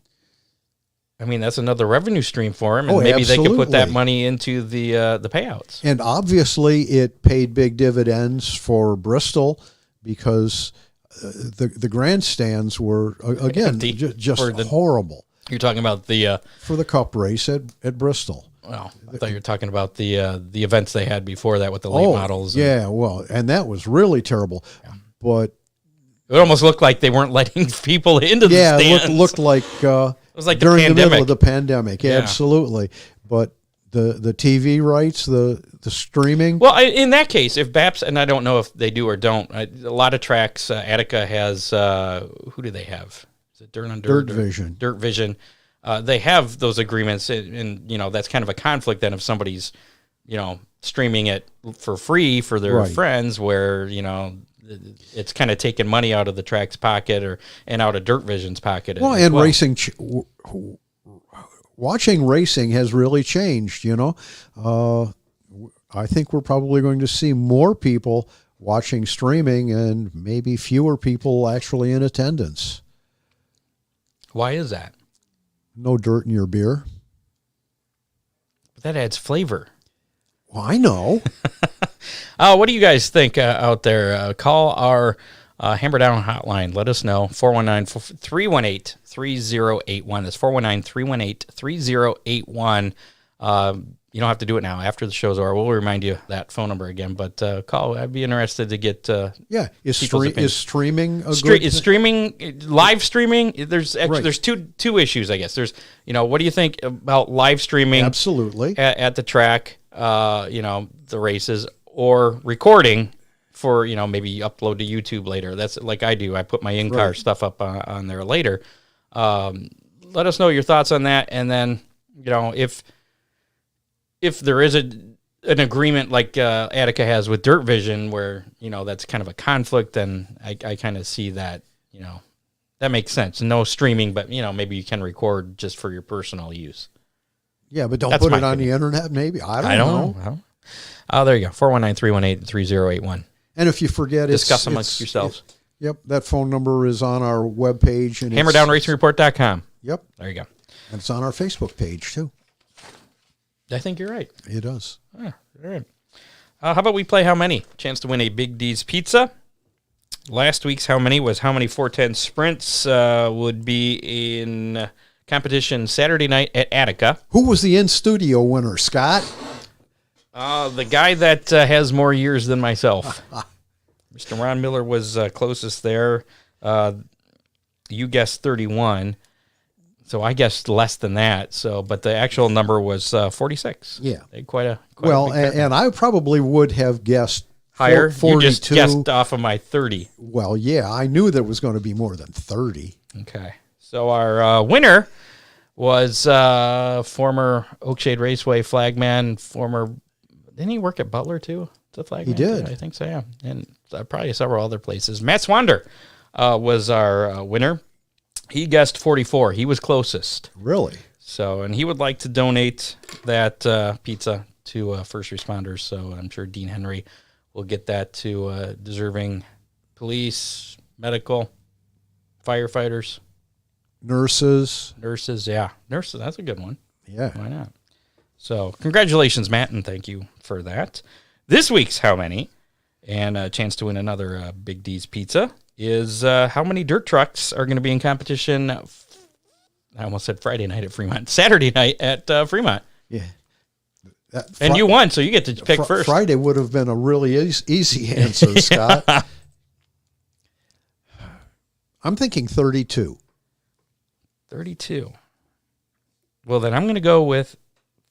I mean, that's another revenue stream for them, and Oh, maybe they could put that absolutely. money into the payouts. And obviously, it paid big dividends for Bristol because the grandstands were again Empty just for the- horrible You're talking about the. for the Cup race at Bristol. Well, I thought you were talking about the events they had before that with the late models. Yeah, well, and that was really terrible. But It almost looked like they weren't letting people into the yeah, stands. it looked like it was like the during the middle pandemic. of the pandemic. Yeah. Absolutely. But the TV rights, the streaming. Well, in that case, if BAPS, and I don't know if they do or don't, a lot of tracks, Attica has, who do they have? Is it Dirt on Dirt? Dirt Vision. Dirt Vision. They have those agreements, and that's kind of a conflict then if somebody's, streaming it for free for their Right. friends where, it's kind of taking money out of the track's pocket and out of Dirt Vision's pocket. Well, as and racing, watching racing has really changed. I think we're probably going to see more people watching streaming and maybe fewer people actually in attendance. Why is that? No dirt in your beer. But that adds flavor. Well, I know. What do you guys think out there? Call our Hammer Down hotline. Let us know. 419-318-3081. That's 419-318-3081. You don't have to do it now. After the show's over, we'll remind you that phone number again. But call. I'd be interested to get Yeah, is streaming a Is good streaming, live streaming? There's actually Right. there's two issues, I guess. There's what do you think about live streaming? Absolutely. At the track, the races, or recording for maybe upload to YouTube later. That's like I do. I put my in-car Right. stuff up on there later. Let us know your thoughts on that, and then if there is an agreement like Attica has with Dirt Vision, where that's kind of a conflict, then I kind of see that that makes sense. No streaming, but maybe you can record just for your personal use. Yeah, but don't That's put my it on the opinion. internet, maybe. I don't know. There you go. 419-318-3081. And if you forget, Discuss amongst yourselves. Yep, that phone number is on our webpage. And HammerdownRacingReport.com. Yep, There you go. and it's on our Facebook page, too. I think you're right. It does. All right. How about we play How Many? Chance to win a Big D's Pizza. Last week's How Many was how many 410 sprints would be in competition Saturday night at Attica. Who was the in-studio winner, Scott? The guy that has more years than myself. Mr. Ron Miller was closest there. You guessed 31. So I guessed less than that. But the actual number was 46. Yeah. They had quite a Well, big and I probably would have guessed higher. 42. You just guessed off of my 30. Well, yeah, I knew there was going to be more than 30. Okay. So our winner was former Oakshade Raceway flagman, didn't he work at Butler too? The flagman? He did. Too? I think so, yeah. And probably several other places. Matt Swander was our winner. He guessed 44. He was closest. Really? So, and he would like to donate that pizza to first responders. So I'm sure Dean Henry will get that to deserving police, medical, firefighters, Nurses. yeah. Nurses, that's a good one. Yeah. Why not? So congratulations, Matt, and thank you for that. This week's How Many, and a chance to win another Big D's Pizza, is how many dirt trucks are going to be in competition, I almost said Friday night at Fremont, Saturday night at Fremont. Yeah. And you won, so you get to pick first. Friday would have been a really easy answer, Scott. I'm thinking 32. 32. Well, then I'm going to go with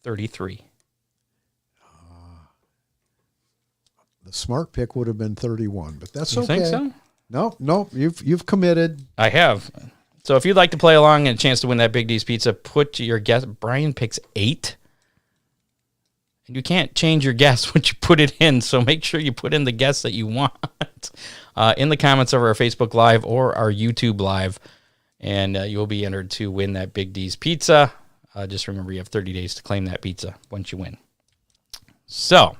33. The smart pick would have been 31, but that's You okay. think so? No, you've committed. I have. So if you'd like to play along and a chance to win that Big D's Pizza, put your guess. Brian picks 8. And you can't change your guess once you put it in, so make sure you put in the guess that you want in the comments of our Facebook Live or our YouTube Live. and you will be entered to win that Big D's pizza. Just remember, you have 30 days to claim that pizza once you win. So,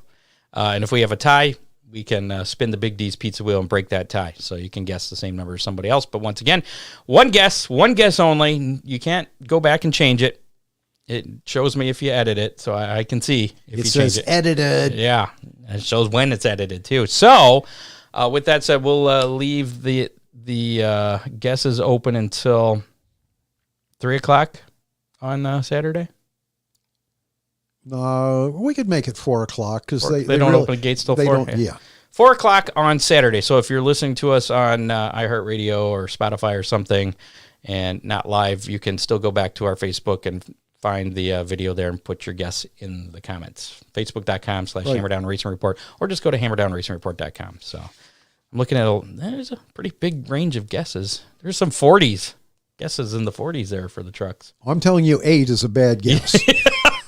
and if we have a tie, we can spin the Big D's pizza wheel and break that tie. So you can guess the same number as somebody else. But once again, one guess only. You can't go back and change it. It shows me if you edit it, so I can see if you change it. Edited. Yeah, it shows when it's edited too. So, with that said, we'll leave the guesses open until 3:00 on Saturday. We could make it 4:00 because they don't really, open the gates till 4. Don't, yeah. 4:00 on Saturday. So if you're listening to us on iHeartRadio or Spotify or something, and not live, you can still go back to our Facebook and find the video there and put your guess in the comments. Facebook.com/Hammerdown Racing Report, or just go to HammerdownRacingReport.com. So I'm looking at, there's a pretty big range of guesses. There's some 40s. Guesses in the 40s there for the trucks. I'm telling you, 8 is a bad guess.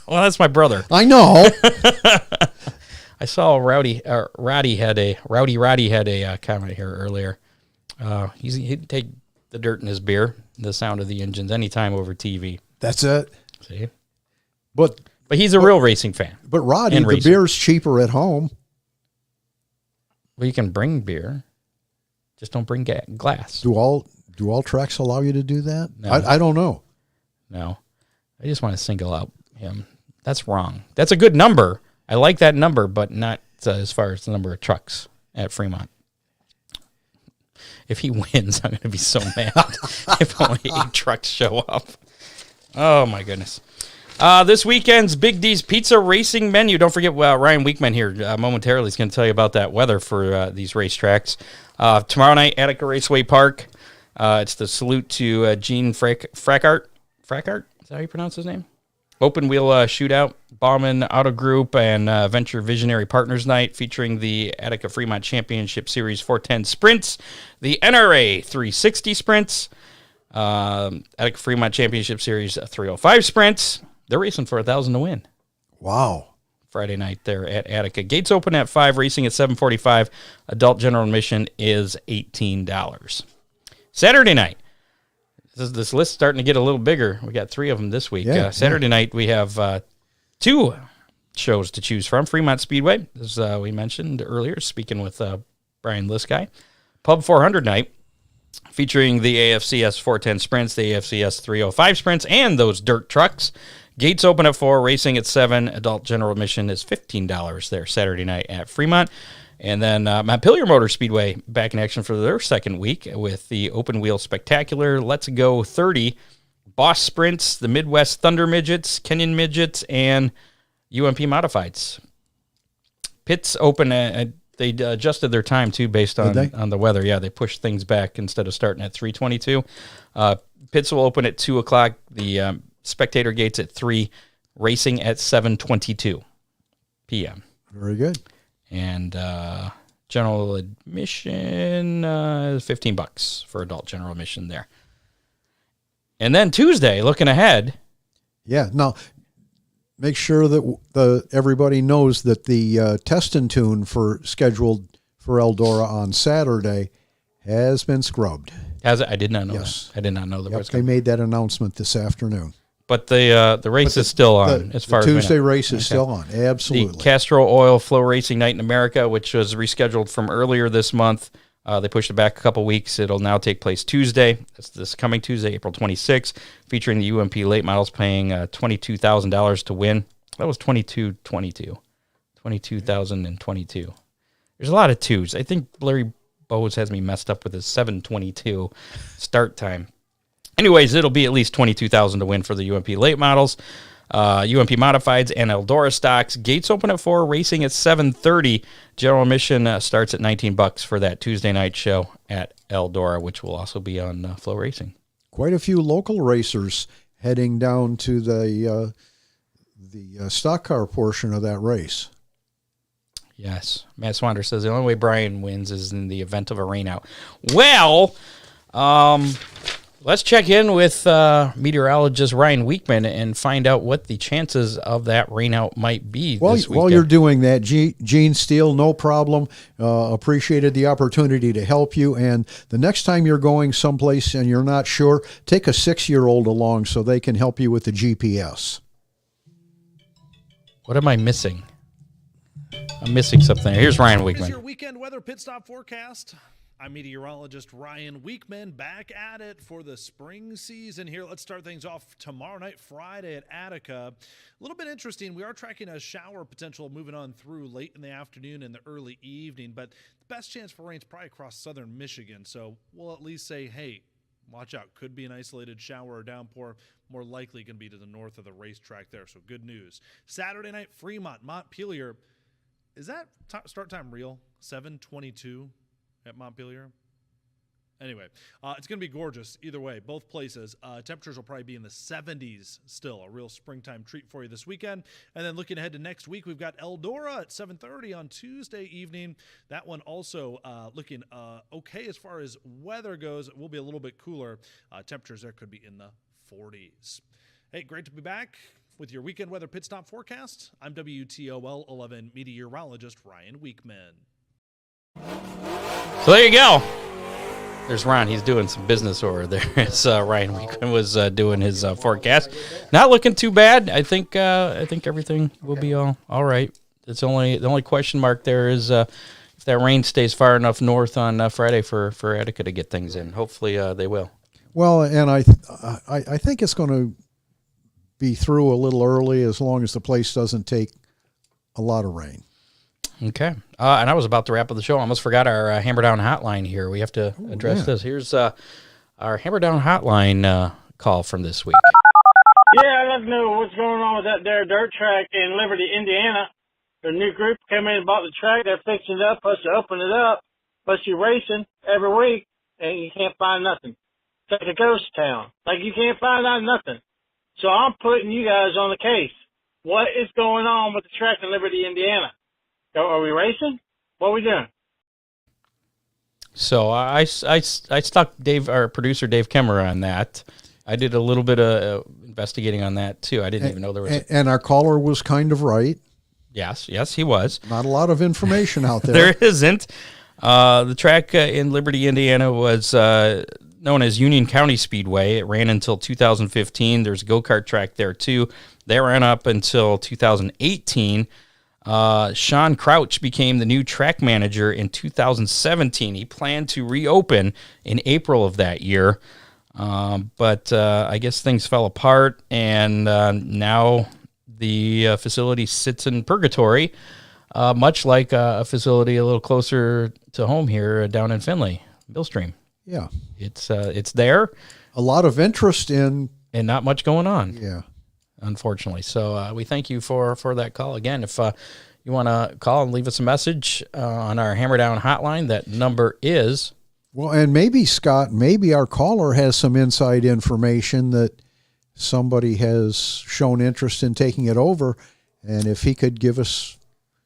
Well, that's my brother. I know. I saw Roddy had a comment here earlier. He'd take the dirt in his beer, the sound of the engines anytime over TV. That's it. See? But he's a real racing fan. But Roddy, the racing. beer's cheaper at home. Well, you can bring beer. Just don't bring glass. Do all tracks allow you to do that? No. I don't know. No. I just want to single out him. That's wrong. That's a good number. I like that number, but not as far as the number of trucks at Fremont. If he wins, I'm going to be so mad if only 8 trucks show up. Oh, my goodness. This weekend's Big D's Pizza Racing menu. Don't forget Ryan Weekman here momentarily is going to tell you about that weather for these racetracks. Tomorrow night, Attica Raceway Park. It's the salute to Gene Frackart. Frackart? Is that how you pronounce his name? Open wheel shootout, Bauman Auto Group, and Venture Visionary Partners Night featuring the Attica Fremont Championship Series 410 Sprints, the NRA 360 Sprints, Attica Fremont Championship Series 305 Sprints. They're racing for $1,000 to win. Wow. Friday night there at Attica. Gates open at 5, racing at 7:45. Adult general admission is $18. Saturday night. This list starting to get a little bigger. We got 3 of them this week. Saturday night, we have 2 shows to choose from. Fremont Speedway, as we mentioned earlier, speaking with Brian Liskai. Pub 400 night, featuring the AFCS 410 Sprints, the AFCS 305 Sprints, and those dirt trucks. Gates open at 4, racing at 7. Adult general admission is $15 there Saturday night at Fremont. And then Montpelier Motor Speedway back in action for their second week with the Open Wheel Spectacular, Let's Go 30, Boss Sprints, the Midwest Thunder Midgets, Kenyon Midgets, and UMP Modifieds. Pits open they adjusted their time, too, based on the weather. Yeah, they pushed things back instead of starting at 3:22. Pits will open at 2 o'clock. The spectator gates at 3, racing at 7:22 p.m. Very good. And general admission is $15 for adult general admission there. And then Tuesday, looking ahead. Yeah. Now, make sure that everybody knows that the test and tune scheduled for Eldora on Saturday has been scrubbed. I did not know. Yes. That. I did not know that. They made that announcement this afternoon. But the race is still on. As far as Tuesday race is still on. Absolutely. The Castro Oil Flow Racing Night in America, which was rescheduled from earlier this month, they pushed it back a couple weeks. It'll now take place Tuesday. That's this coming Tuesday, April 26th, featuring the UMP late models paying $22,000 to win. That was 22,022. There's a lot of twos. I think Larry Bowes has me messed up with his 7:22 start time. Anyways, it'll be at least $22,000 to win for the UMP late models, UMP modifieds, and Eldora stocks. Gates open at 4, racing at 7:30. General admission starts at $19 for that Tuesday night show at Eldora, which will also be on Flow Racing. Quite a few local racers heading down to the stock car portion of that race. Yes. Matt Swander says the only way Brian wins is in the event of a rainout. Well, Let's check in with meteorologist Ryan Weekman and find out what the chances of that rainout might be this weekend. While you're doing that, Gene Steele, no problem. Appreciated the opportunity to help you. And the next time you're going someplace and you're not sure, take a 6-year-old along so they can help you with the GPS. What am I missing? I'm missing something. Here's Ryan Here's Weekman. your weekend weather pit stop forecast. I'm meteorologist Ryan Weekman, back at it for the spring season here. Let's start things off tomorrow night, Friday at Attica. A little bit interesting. We are tracking a shower potential moving on through late in the afternoon and the early evening, but the best chance for rain is probably across southern Michigan. So we'll at least say, hey, watch out. Could be an isolated shower or downpour. More likely going to be to the north of the racetrack there. So good news. Saturday night, Fremont, Montpelier. Is that start time real? 7:22 at Montpelier? Anyway, it's going to be gorgeous either way, both places. Temperatures will probably be in the 70s still, a real springtime treat for you this weekend. And then looking ahead to next week, we've got Eldora at 7:30 on Tuesday evening. That one also looking okay as far as weather goes. It will be a little bit cooler. Temperatures there could be in the 40s. Hey, great to be back with your weekend weather pit stop forecast. I'm WTOL 11 meteorologist Ryan Weekman. So there you go. There's Ron. He's doing some business over there. As Ryan Weekman was doing his forecast. Not looking too bad. I think everything will be all right. It's the only question mark there is if that rain stays far enough north on Friday for Attica to get things in. Hopefully they will. Well, and I think it's going to be through a little early as long as the place doesn't take a lot of rain. Okay. And I was about to wrap up the show. I almost forgot our Hammer Down hotline here. We have to address this. Here's our Hammer Down hotline call from this week. Yeah, I'd like to know what's going on with that there dirt track in Liberty, Indiana. The new group came in and bought the track. They're fixing it up, supposed to open it up, supposed to be racing every week, and you can't find nothing. It's like a ghost town. Like you can't find out nothing. So I'm putting you guys on the case. What is going on with the track in Liberty, Indiana? Are we racing? What are we doing? So I stuck our producer Dave Kemmerer on that. I did a little bit of investigating on that too. I didn't even know there was. And our caller was kind of right. Yes, he was. Not a lot of information out there. There isn't. The track in Liberty, Indiana was known as Union County Speedway. It ran until 2015. There's a go-kart track there too. They ran up until 2018. Sean Crouch became the new track manager in 2017. He planned to reopen in April of that year, but I guess things fell apart, and now the facility sits in purgatory, much like a facility a little closer to home here down in Findlay, Millstream. Yeah. It's there. A lot of interest in... And not much going on. Yeah. Unfortunately. So we thank you for that call. Again, if you want to call and leave us a message on our Hammer Down hotline, that number is... Well, and maybe, Scott, our caller has some inside information that somebody has shown interest in taking it over, and if he could give us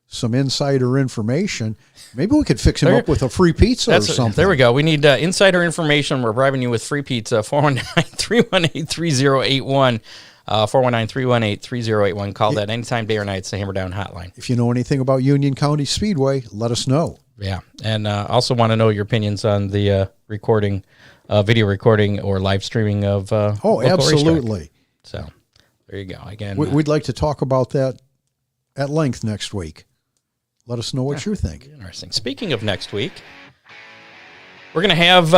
some insider information, maybe we could fix him up with a free pizza or something. There we go. We need insider information. We're bribing you with free pizza. 419-318-3081. 419-318-3081. Call that anytime, day or night. It's the Hammer Down hotline. If you know anything about Union County Speedway, let us know. Yeah, and also want to know your opinions on the recording, video recording or live streaming of absolutely. Racetrack. So there you go. Again, we'd like to talk about that at length next week. Let us know what you think. Interesting. Speaking of next week, we're going to have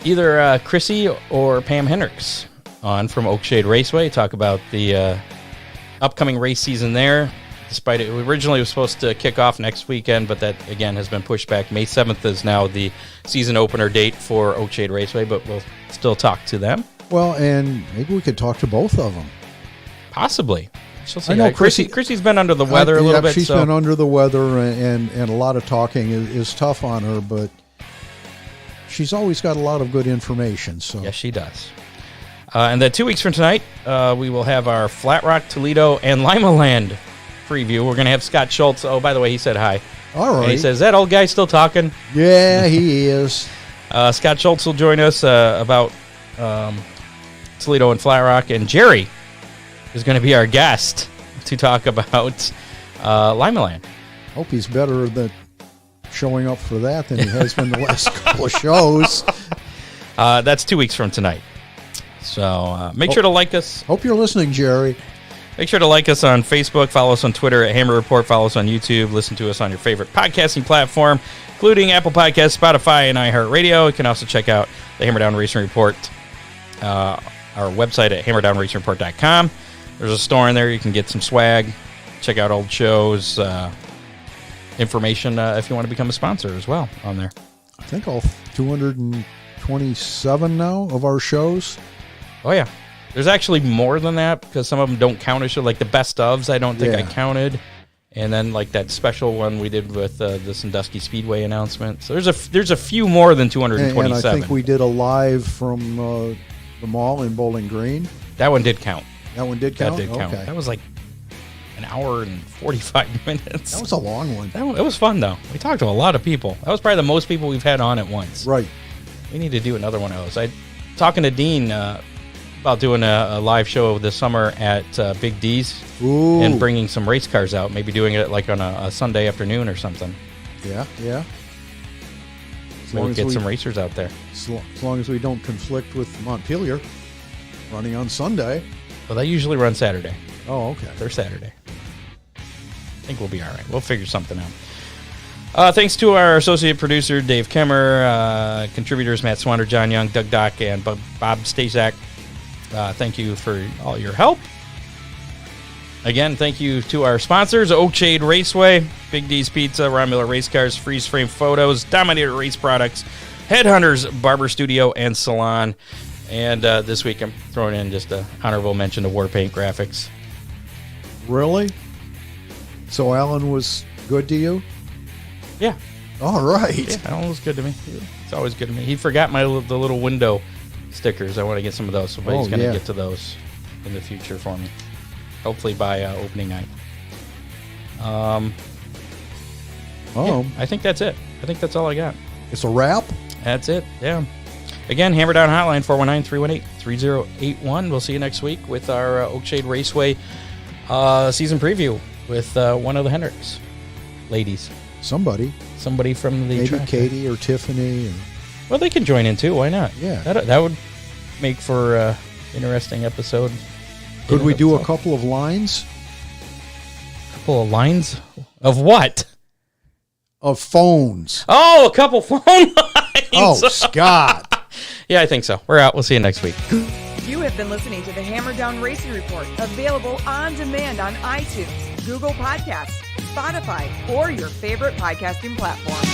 either Chrissy or Pam Hendricks on from Oakshade Raceway, talk about the upcoming race season there. Despite it originally was supposed to kick off next weekend, but that, again, has been pushed back. May 7th is now the season opener date for Oakshade Raceway, but we'll still talk to them. Well, and maybe we could talk to both of them. Possibly. I know Chrissy's been under the weather a little bit. She's been under the weather, and a lot of talking is tough on her, but she's always got a lot of good information. So yes, she does. And then 2 weeks from tonight, we will have our Flat Rock, Toledo, and Lima Land preview. We're going to have Scott Schultz. Oh, by the way, he said hi. All right. And he says, "Is that old guy still talking?" Yeah, he is. Scott Schultz will join us about Toledo and Flat Rock. And Jerry is going to be our guest to talk about Lima Land. Hope he's better than showing up for that than he has been the last couple of shows. That's 2 weeks from tonight. So make sure to like us. Hope you're listening, Jerry. Make sure to like us on Facebook, follow us on Twitter at Hammer Report, follow us on YouTube, listen to us on your favorite podcasting platform, including Apple Podcasts, Spotify, and iHeartRadio. You can also check out the Hammer Down Racing Report, our website at hammerdownracingreport.com. There's a store in there. You can get some swag, check out old shows, information if you want to become a sponsor as well on there. I think all 227 now of our shows. Oh, yeah. There's actually more than that because some of them don't count as show. Like the best ofs, I don't think I counted. And then like that special one we did with the Sandusky Speedway announcement. So there's a few more than 227. And I think we did a live from the mall in Bowling Green. That one did count. That one did count? That did count. Okay. That was like an hour and 45 minutes. That was a long one. It was fun, though. We talked to a lot of people. That was probably the most people we've had on at once. Right. We need to do another one of those. Talking to Dean about doing a live show this summer at Big D's. Ooh. And bringing some race cars out. Maybe doing it like on a Sunday afternoon or something. Yeah. We'll get some racers out there. As long as we don't conflict with Montpelier running on Sunday. Well, they usually run Saturday. Oh, okay. They're Saturday. I think we'll be all right. We'll figure something out. Thanks to our associate producer, Dave Kemmer, contributors Matt Swander, John Young, Doug Dock, and Bob Stazak. Thank you for all your help. Again, thank you to our sponsors, Oakshade Raceway, Big D's Pizza, Ron Miller Race Cars, Freeze Frame Photos, Dominator Race Products, Headhunters Barber Studio and Salon. And this week I'm throwing in just an honorable mention to Warpaint Graphics. Really? So Alan was good to you? Yeah. All right. Yeah, Alan was good to me. It's always good to me. He forgot the little window stickers. I want to get some of those. So he's going to get to those in the future for me. Hopefully by opening night. Yeah, I think that's it. I think that's all I got. It's a wrap? That's it, yeah. Again, Hammer Down Hotline, 419-318-3081. We'll see you next week with our Oakshade Raceway season preview with one of the Hendricks ladies. Somebody from the maybe track. Katie or Tiffany. Well, they can join in too. Why not? Yeah. That would make for an interesting episode. Could we do a couple of lines? A couple of lines? Of what? Of phones. Oh, a couple phone lines. Oh, Scott. Yeah, I think so. We're out. We'll see you next week. You have been listening to the Hammer Down Racing Report, available on demand on iTunes, Google Podcasts, Spotify, or your favorite podcasting platform.